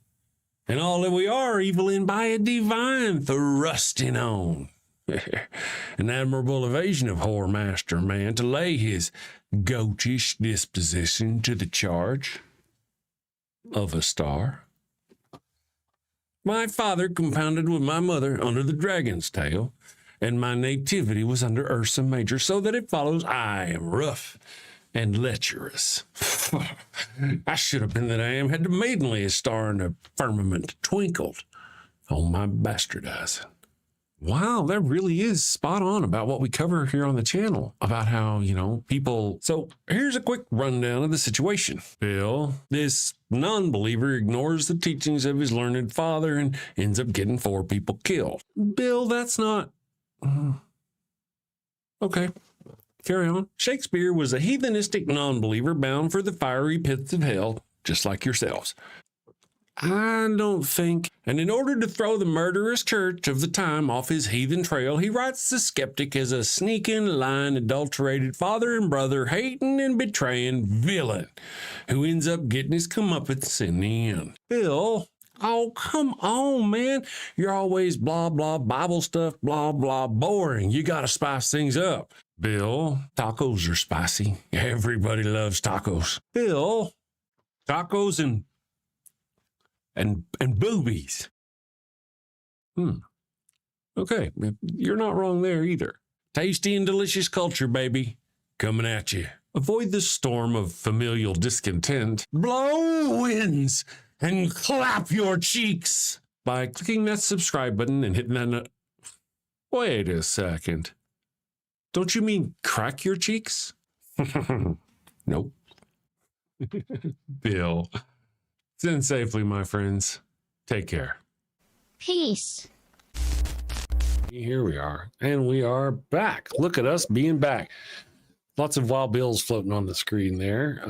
and all that we are evil in by a divine thrusting on. An admirable evasion of Whoremaster Man to lay his goatish disposition to the charge of a star. My father compounded with my mother under the dragon's tail, and my nativity was under Ursa Major, so that it follows I am rough and lecherous. I should have been that I am had the maidenliest star in the firmament twinkled on my bastardizing. Wow, that really is spot on about what we cover here on the channel, about how, people. So here's a quick rundown of the situation. Bill, this non-believer, ignores the teachings of his learned father and ends up getting 4 people killed. Bill, that's not... Okay, carry on. Shakespeare was a heathenistic non-believer bound for the fiery pits of hell, just like yourselves. I don't think. And in order to throw the murderous church of the time off his heathen trail, he writes the skeptic as a sneaking, lying, adulterated father and brother, hating and betraying villain who ends up getting his comeuppance in the end. Bill, oh, come on, man. You're always blah, blah, Bible stuff, blah, blah, boring. You got to spice things up. Bill, tacos are spicy. Everybody loves tacos. Bill, tacos and boobies. Okay, you're not wrong there either. Tasty and delicious culture, baby, coming at you. Avoid the storm of familial discontent. Blow winds and clap your cheeks by clicking that subscribe button and hitting that. Wait a second. Don't you mean crack your cheeks? Nope. Bill. Send safely, my friends. Take care. Peace. Here we are, and we are back. Look at us being back. Lots of Wild Bills floating on the screen there.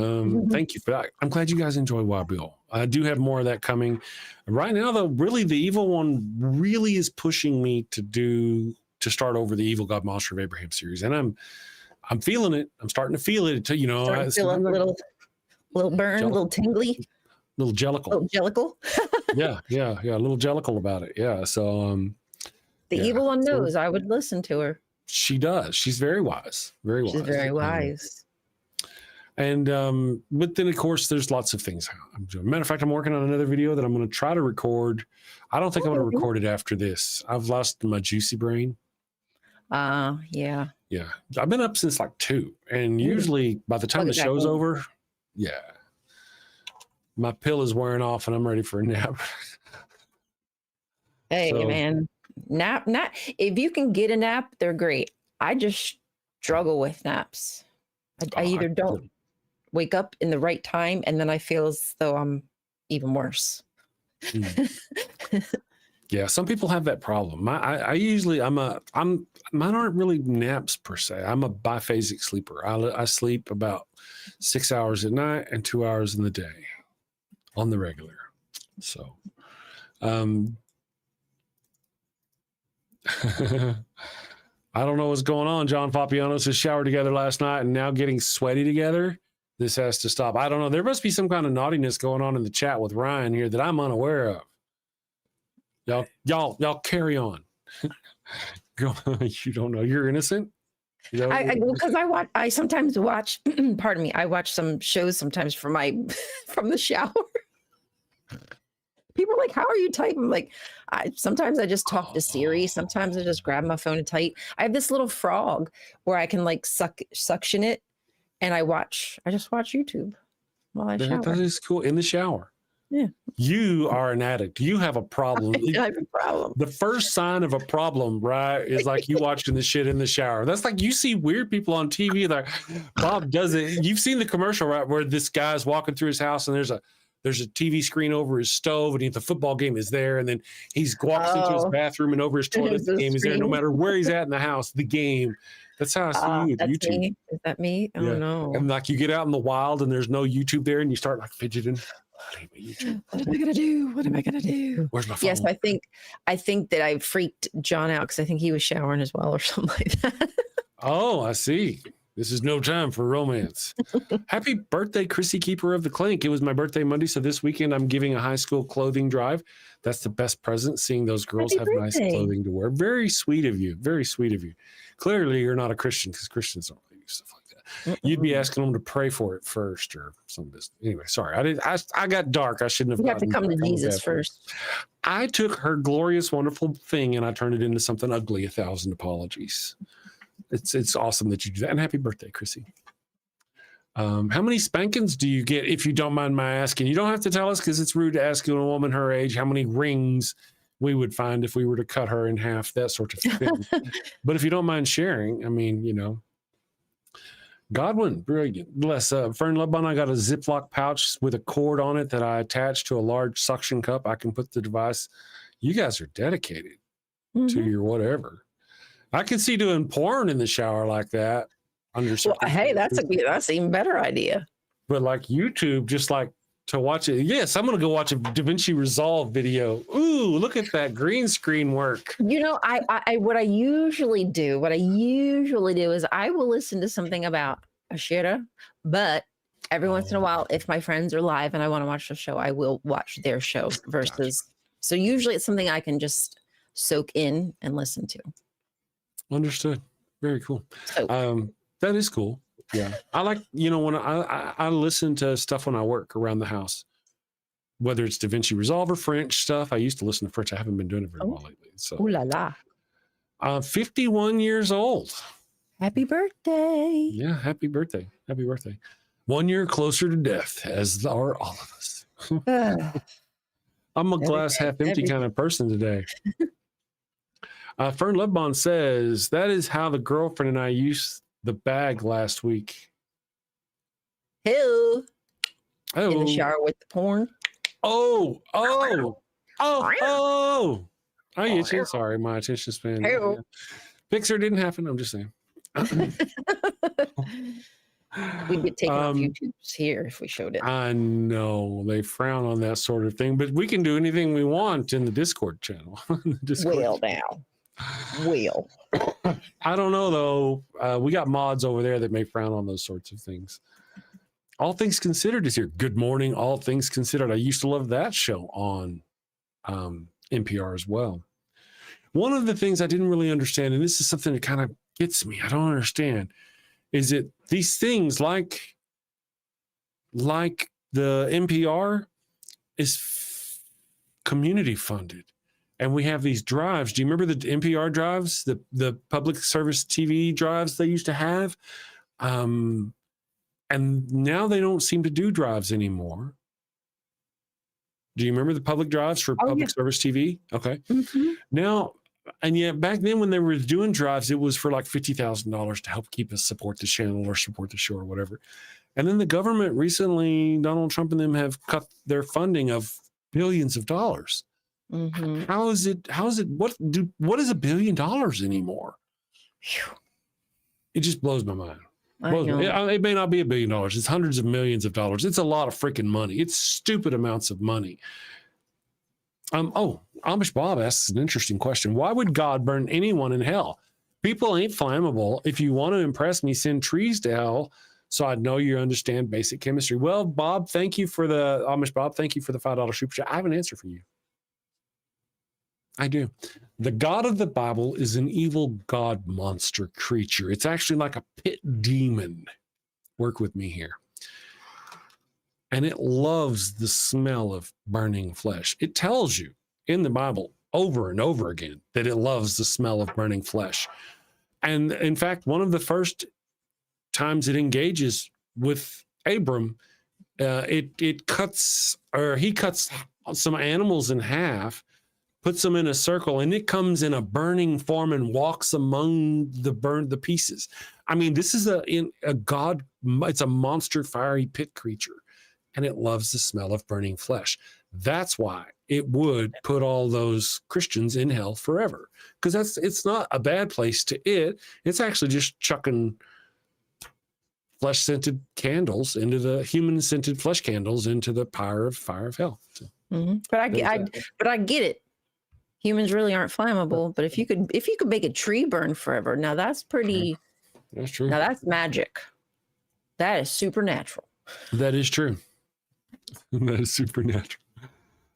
Thank you for that. I'm glad you guys enjoy Wild Bill. I do have more of that coming. Right now, though, really, the evil one really is pushing me to start over the Evil God Monster of Abraham series, and I'm feeling it. I'm starting to feel it. Feeling a little burn, a little tingly. Little jellicle. Oh, jellicle. yeah, a little jellicle about it. Yeah, so the evil one knows. I would listen to her. She does. She's very wise. Very wise. She's very wise. And but then of course there's lots of things I'm doing. Matter of fact, I'm working on another video that I'm going to try to record. I don't think I'm going to record it after this. I've lost my juicy brain. Yeah. Yeah, I've been up since like 2, and usually by the time the show's over, my pill is wearing off and I'm ready for a nap. Hey, man, nap. If you can get a nap, they're great. I just struggle with naps. I either don't wake up in the right time, and then I feel as though I'm even worse. Yeah, some people have that problem. Mine aren't really naps per se. I'm a biphasic sleeper. I sleep about 6 hours at night and 2 hours in the day on the regular. So, I don't know what's going on. John Papiano says showered together last night and now getting sweaty together. This has to stop. I don't know. There must be some kind of naughtiness going on in the chat with Ryan here that I'm unaware of. Y'all carry on. You don't know. You're innocent. Because I sometimes watch. Pardon me. I watch some shows sometimes from the shower. People are like, "How are you typing?" Like, sometimes I just talk to Siri. Sometimes I just grab my phone and type. I have this little frog where I can like suction it, and I just watch YouTube while I shower. That is cool. In the shower. Yeah. You are an addict. You have a problem. I have a problem. The first sign of a problem, right, is like you watching the shit in the shower. That's like you see weird people on TV. Like Bob does it. You've seen the commercial, right, where this guy's walking through his house and there's a TV screen over his stove and the football game is there, and then he walks into his bathroom and over his toilet the game is there. No matter where he's at in the house, the game. That's how I see you. That's YouTube. Me? Is that me? I don't know. And like you get out in the wild and there's no YouTube there, and you start like fidgeting. What am I gonna do? What am I gonna do? Where's my phone? Yes, I think that I freaked John out because I think he was showering as well or something like that. Oh, I see. This is no time for romance. Happy birthday, Chrissy, keeper of the clink. It was my birthday Monday, so this weekend I'm giving a high school clothing drive. That's the best present, seeing those girls Happy have nice birthday. clothing to wear. Very sweet of you. Very sweet of you. Clearly, you're not a Christian because Christians don't really do stuff like that. You'd be asking them to pray for it first or some business. Anyway, sorry. I got dark. I shouldn't have. You have to come to Jesus that first. I took her glorious, wonderful thing and I turned it into something ugly. 1,000 apologies. It's awesome that you do that. And happy birthday, Chrissy. How many spankings do you get, if you don't mind my asking? You don't have to tell us because it's rude to ask a woman her age how many rings we would find if we were to cut her in half, that sort of thing. But if you don't mind sharing, I mean, you know. Godwin, brilliant. Bless. Fern Lebon, I got a Ziploc pouch with a cord on it that I attach to a large suction cup. I can put the device. You guys are dedicated to your whatever. I can see doing porn in the shower like that. Well, hey, that's an even better idea. But like YouTube, just like to watch it. Yes, I'm going to go watch a DaVinci Resolve video. Ooh, look at that green screen work. You know, what I usually do is I will listen to something about Ashira, but every once in a while, if my friends are live and I want to watch the show, I will watch their show versus. So usually it's something I can just soak in and listen to. Understood. Very cool. So, that is cool. Yeah. I like, you know, when I listen to stuff when I work around the house, whether it's DaVinci Resolve or French stuff. I used to listen to French. I haven't been doing it very well lately. So, ooh la la. 51 years old. Happy birthday. Yeah. Happy birthday. Happy birthday. 1 year closer to death, as are all of us. I'm a glass half empty kind of person today. Fern Lebon says, that is how the girlfriend and I used the bag last week. Ew. Oh. In the shower with the porn. Oh. I get you. Sorry, my attention span. Yeah. Pixar didn't happen. I'm just saying. We'd get taken off YouTube's here if we showed it. I know they frown on that sort of thing, but we can do anything we want in the Discord channel. Well, now. Well, I don't know though. We got mods over there that may frown on those sorts of things. All Things Considered is here. Good morning, All Things Considered. I used to love that show on NPR as well. One of the things I didn't really understand, and this is something that kind of gets me, I don't understand, is that these things like the NPR is community funded. And we have these drives. Do you remember the NPR drives, the public service TV drives they used to have? And now they don't seem to do drives anymore. Do you remember the public drives for public service TV? Okay. Mm-hmm. Now, and yet back then when they were doing drives, it was for like $50,000 to help keep us support the channel or support the show or whatever. And then the government recently, Donald Trump and them have cut their funding of billions of dollars. Mm-hmm. How is it? What is $1 billion anymore? Whew. It just blows my mind. It may not be $1 billion. It's hundreds of millions of dollars. It's a lot of freaking money. It's stupid amounts of money. Amish Bob asks an interesting question. Why would God burn anyone in hell? People ain't flammable. If you want to impress me, send trees to hell so I'd know you understand basic chemistry. Well, Bob, thank you for the Amish Bob. Thank you for the $5 super chat. I have an answer for you. I do. The God of the Bible is an evil god monster creature. It's actually like a pit demon. Work with me here. And it loves the smell of burning flesh. It tells you in the Bible over and over again that it loves the smell of burning flesh. And in fact, one of the first times it engages with Abram, he cuts some animals in half, puts them in a circle, and it comes in a burning form and walks among the pieces. I mean, this is a god. It's a monster, fiery pit creature, and it loves the smell of burning flesh. That's why it would put all those Christians in hell forever, because it's not a bad place to it. It's actually just chucking flesh-scented candles into the human-scented flesh candles into the fire of hell. So, but I get it. Humans really aren't flammable, but if you could make a tree burn forever, now that's pretty That's true. Now that's magic. That is supernatural. That is true. That is supernatural.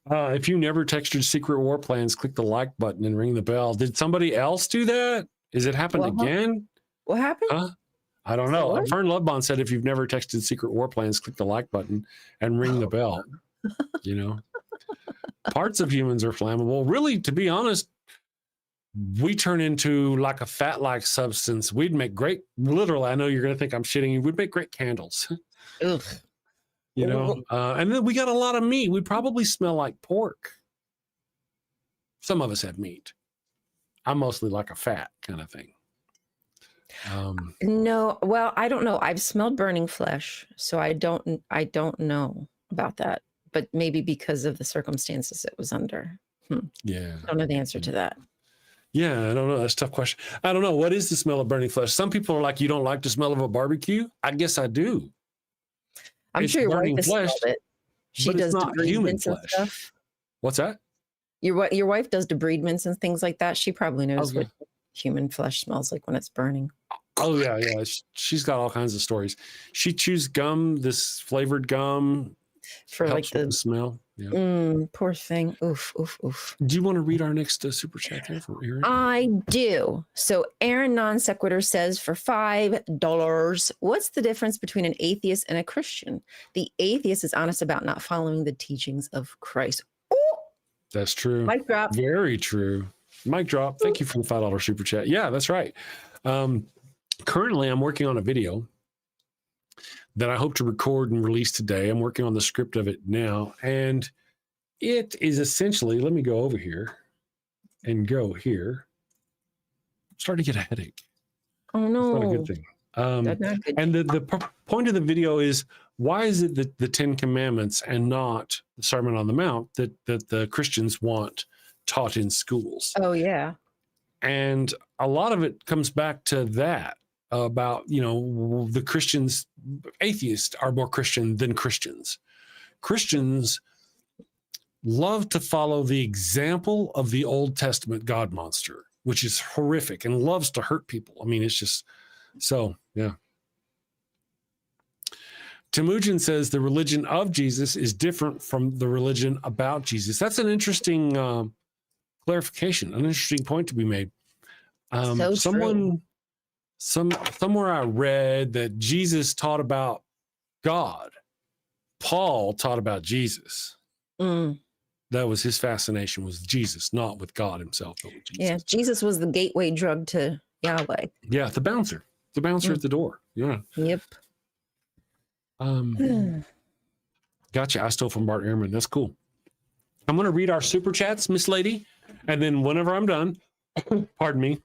If you never texted secret war plans, click the like button and ring the bell. Did somebody else do that? Is it happened again? What happened? Huh? I don't know. What? Fern Lovebond said if you've never texted secret war plans, click the like button and ring the bell. You know, parts of humans are flammable. Really, to be honest, we turn into like a fat-like substance. We'd make great, literally, I know you're going to think I'm shitting you. We'd make great candles. Ugh. You know, and then we got a lot of meat. We probably smell like pork. Some of us have meat. I'm mostly like a fat kind of thing. No, well, I don't know. I've smelled burning flesh, so I don't know about that. But maybe because of the circumstances it was under. Yeah. I don't know the answer to that. Yeah, I don't know. That's a tough question. I don't know. What is the smell of burning flesh? Some people are like, you don't like the smell of a barbecue? I guess I do. I'm It's sure your wife burning has flesh, smelled it. She but it's does not human debridements and flesh. stuff. What's that? Your wife does debridements and things like that. She probably knows Okay. what human flesh smells like when it's burning. Oh, yeah, yeah. She's got all kinds of stories. She chews gum, this flavored gum. For like helps with the smell. Yeah. Poor thing. Oof, oof, oof. Do you want to read our next super chat there from Aaron? I do. So Aaron Non Sequitur says for $5, what's the difference between an atheist and a Christian? The atheist is honest about not following the teachings of Christ. Oh, That's true. mic drop. Very true. Mic drop. Thank you for the $5 super chat. Yeah, that's right. Currently, I'm working on a video that I hope to record and release today. I'm working on the script of it now. And it is essentially, let me go over here and go here. I'm starting to get a headache. Oh It's no. not a good thing. That's not good. And the point of the video is, why is it that the 10 Commandments and not the Sermon on the Mount that the Christians want taught in schools? Oh yeah. And a lot of it comes back to that about, you know, the Christians, atheists are more Christian than Christians. Christians love to follow the example of the Old Testament God monster, which is horrific and loves to hurt people. I mean, it's just so, yeah. Temujin says the religion of Jesus is different from the religion about Jesus. That's an interesting clarification, an interesting point to be made. So true. Somewhere I read that Jesus taught about God. Paul taught about Jesus. That was his fascination, was Jesus, not with God himself, but with Jesus. Yeah, Jesus was the gateway drug to Yahweh. Yeah, the bouncer at the door. Yeah. Yep. Gotcha. I stole from Bart Ehrman. That's cool. I'm going to read our super chats, Miss Lady, and then whenever I'm done, pardon me,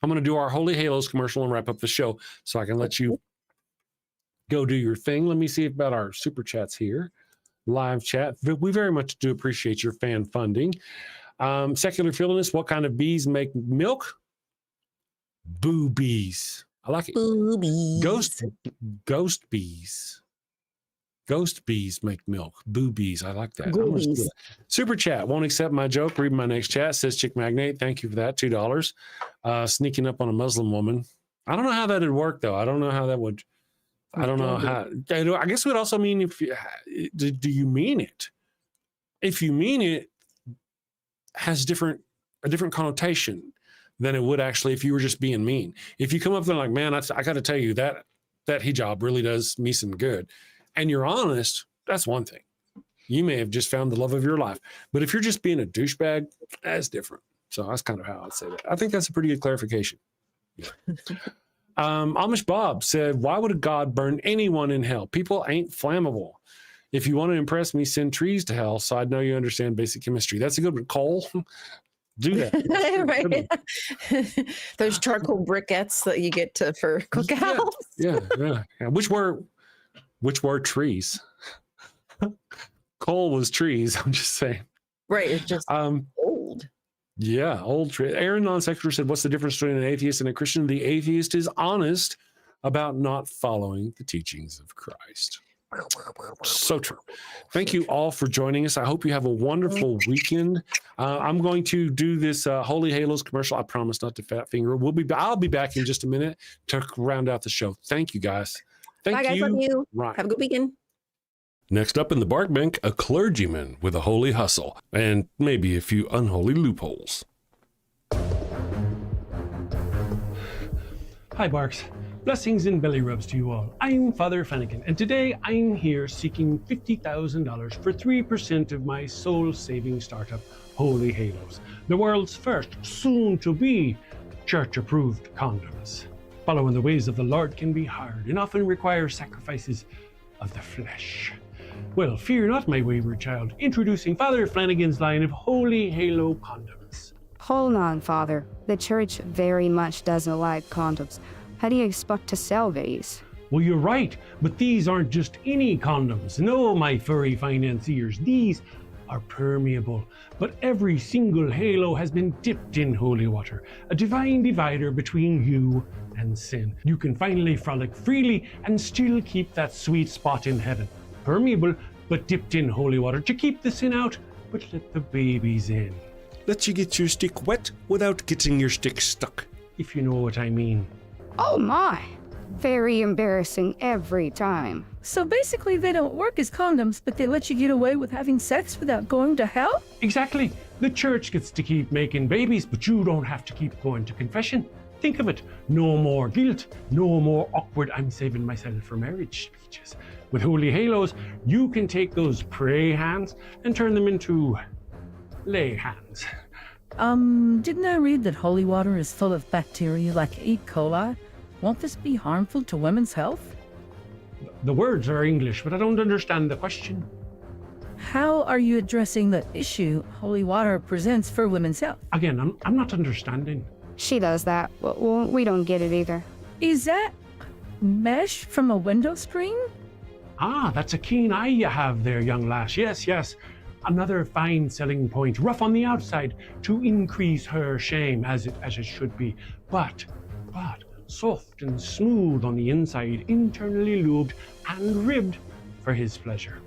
I'm going to do our Holy Halos commercial and wrap up the show so I can let you go do your thing. Let me see about our super chats here. Live chat. We very much do appreciate your fan funding. Secular Feelingness, what kind of bees make milk? Boobies. I like it. Boobies. Ghost bees. Ghost bees make milk. Boobies. I like that. I'm gonna Boobies. steal that. Super chat. Won't accept my joke. Read my next chat. Says Chick Magnate. Thank you for that. $2. Sneaking up on a Muslim woman. I don't know how that'd work though. I don't know how that would. I don't know how. I guess it would also mean if you, do you mean it? If you mean it, has a different connotation than it would actually if you were just being mean. If you come up there like, man, I got to tell you that hijab really does me some good, and you're honest, that's one thing. You may have just found the love of your life. But if you're just being a douchebag, that's different. So that's kind of how I'd say that. I think that's a pretty good clarification. Yeah. Amish Bob said, why would a God burn anyone in hell? People ain't flammable. If you want to impress me, send trees to hell so I'd know you understand basic chemistry. That's a good one. Coal, do that. Right. Those charcoal briquettes that you get for cookouts. Yeah. Which were trees? Coal was trees. I'm just saying. Right. It's just old. Yeah, old tree. Aaron Non-Secular said, what's the difference between an atheist and a Christian? The atheist is honest about not following the teachings of Christ. So true. Thank you all for joining us. I hope you have a wonderful weekend. I'm going to do this Holy Halos commercial. I promise not to fat finger. I'll be back in just a minute to round out the show. Thank you, guys. Bye, guys. Love you. Right. Have a good weekend. Next up in the bark bank, a clergyman with a holy hustle and maybe a few unholy loopholes. Hi, Barks. Blessings and belly rubs to you all. I'm Father Flanagan, and today I'm here seeking $50,000 for 3% of my soul-saving startup, Holy Halos, the world's first, soon-to-be, church-approved condoms. Following the ways of the Lord can be hard and often require sacrifices of the flesh. Well, fear not, my wayward child. Introducing Father Flanagan's line of Holy Halo condoms. Hold on, Father. The church very much doesn't like condoms. How do you expect to sell these? Well, you're right, but these aren't just any condoms. No, my furry financiers, these are permeable. But every single halo has been dipped in holy water, a divine divider between you and sin. You can finally frolic freely and still keep that sweet spot in heaven. Permeable, but dipped in holy water to keep the sin out, but let the babies in. Let you get your stick wet without getting your stick stuck. If you know what I mean. Oh my! Very embarrassing every time. So basically they don't work as condoms, but they let you get away with having sex without going to hell? Exactly. The church gets to keep making babies, but you don't have to keep going to confession. Think of it. No more guilt. No more awkward "I'm saving myself for marriage" speeches. With Holy Halos, you can take those pray hands and turn them into lay hands. Didn't I read that holy water is full of bacteria like E. coli? Won't this be harmful to women's health? The words are English, but I don't understand the question. How are you addressing the issue holy water presents for women's health? Again, I'm not understanding. She does that. Well, we don't get it either. Is that mesh from a window screen? Ah, that's a keen eye you have there, young lass. Yes. Another fine selling point, rough on the outside to increase her shame, as it should be, but soft and smooth on the inside, internally lubed and ribbed for his pleasure.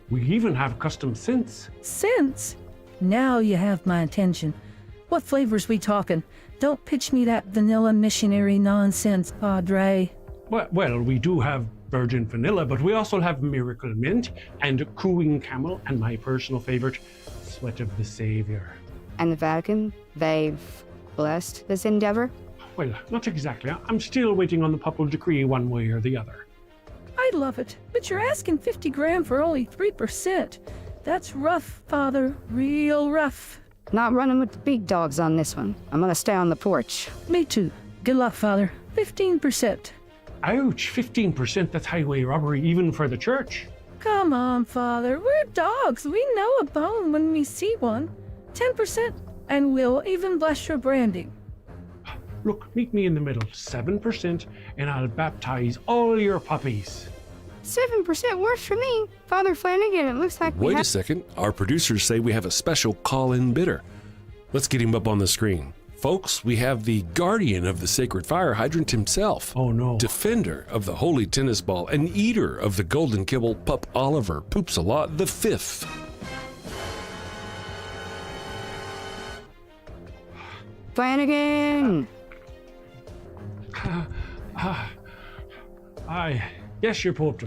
We even have custom scents. Scents? Now you have my attention. What flavors we talking? Don't pitch me that vanilla missionary nonsense, Padre. Well, we do have virgin vanilla, but we also have miracle mint and cooing camel, and my personal favorite, sweat of the Savior. And the Vatican, they've blessed this endeavor? Well, not exactly. I'm still waiting on the papal decree one way or the other. I love it, but you're asking 50 grand for only 3%. That's rough, Father, real rough. Not running with the big dogs on this one. I'm gonna stay on the porch. Me too. Good luck, Father. 15%. Ouch, 15%, that's highway robbery even for the church. Come on, Father, we're dogs. We know a bone when we see one. 10%, and we'll even bless your branding. Look, meet me in the middle, 7%, and I'll baptize all your puppies. 7% worse for me. Father Flanagan, it looks like Wait a second. Our producers say we have a special call-in bidder. Let's get him up on the screen. Folks, we have the guardian of the sacred fire hydrant himself. Oh no. Defender of the holy tennis ball and eater of the golden kibble, Pup Oliver Poops a Lot the Fifth. Flanagan! I guess you're Pope.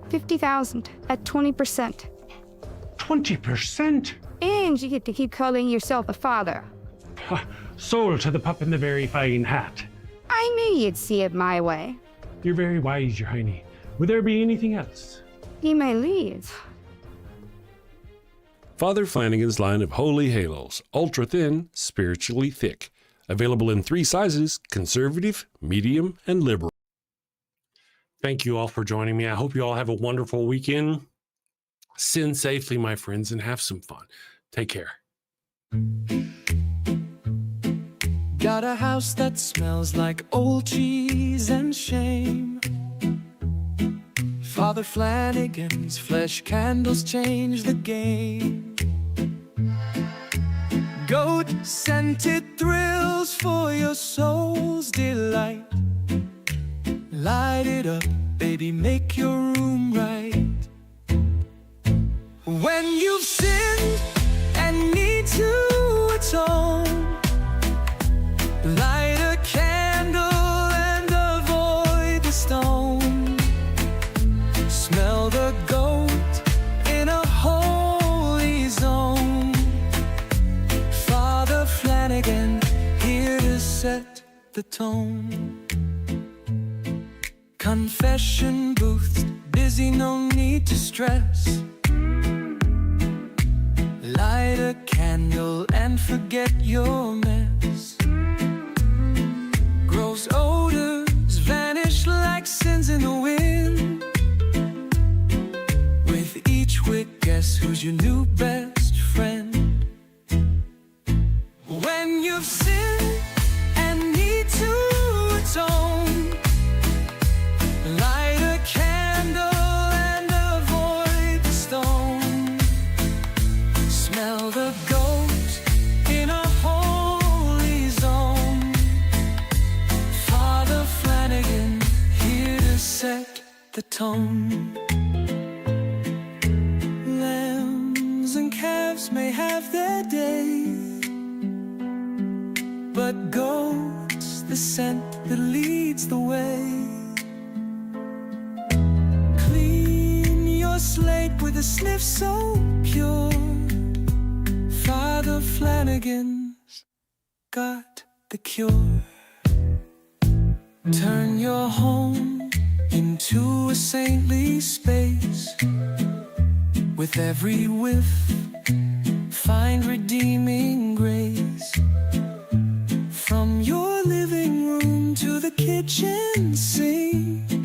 50,000 at 20%. 20%? And you get to keep calling yourself a father. Sold to the pup in the very fine hat. I knew you'd see it my way. You're very wise, your hiney. Would there be anything else? He may leave. Father Flanagan's line of holy halos, ultra thin, spiritually thick. Available in 3 sizes, conservative, medium, and liberal. Thank you all for joining me. I hope you all have a wonderful weekend. Sin safely, my friends, and have some fun. Take care. Got a house that smells like old cheese and shame. Father Flanagan's flesh candles change the game. Goat-scented thrills for your soul's delight. Light it up, baby. maybe make your room right. When you've sinned and need to atone, light a candle and avoid the stone. Smell the goat in a holy zone. Father Flanagan, here to set the tone. Confession booths, busy, no need to stress. Light a candle and forget your mess. Gross odors vanish like sins in the wind. With each wick, guess who's your new best friend? When you've sinned and need to atone, light a candle and avoid the stone. Smell the goat in a holy zone. Father Flanagan, here to set the tone. Lambs and calves may have their day, but goat's the scent that leads the way. Clean your slate with a sniff so pure. Father Flanagan's got the cure. Turn your home into a saintly space. With every whiff, find redeeming grace. From your living room to the kitchen sink,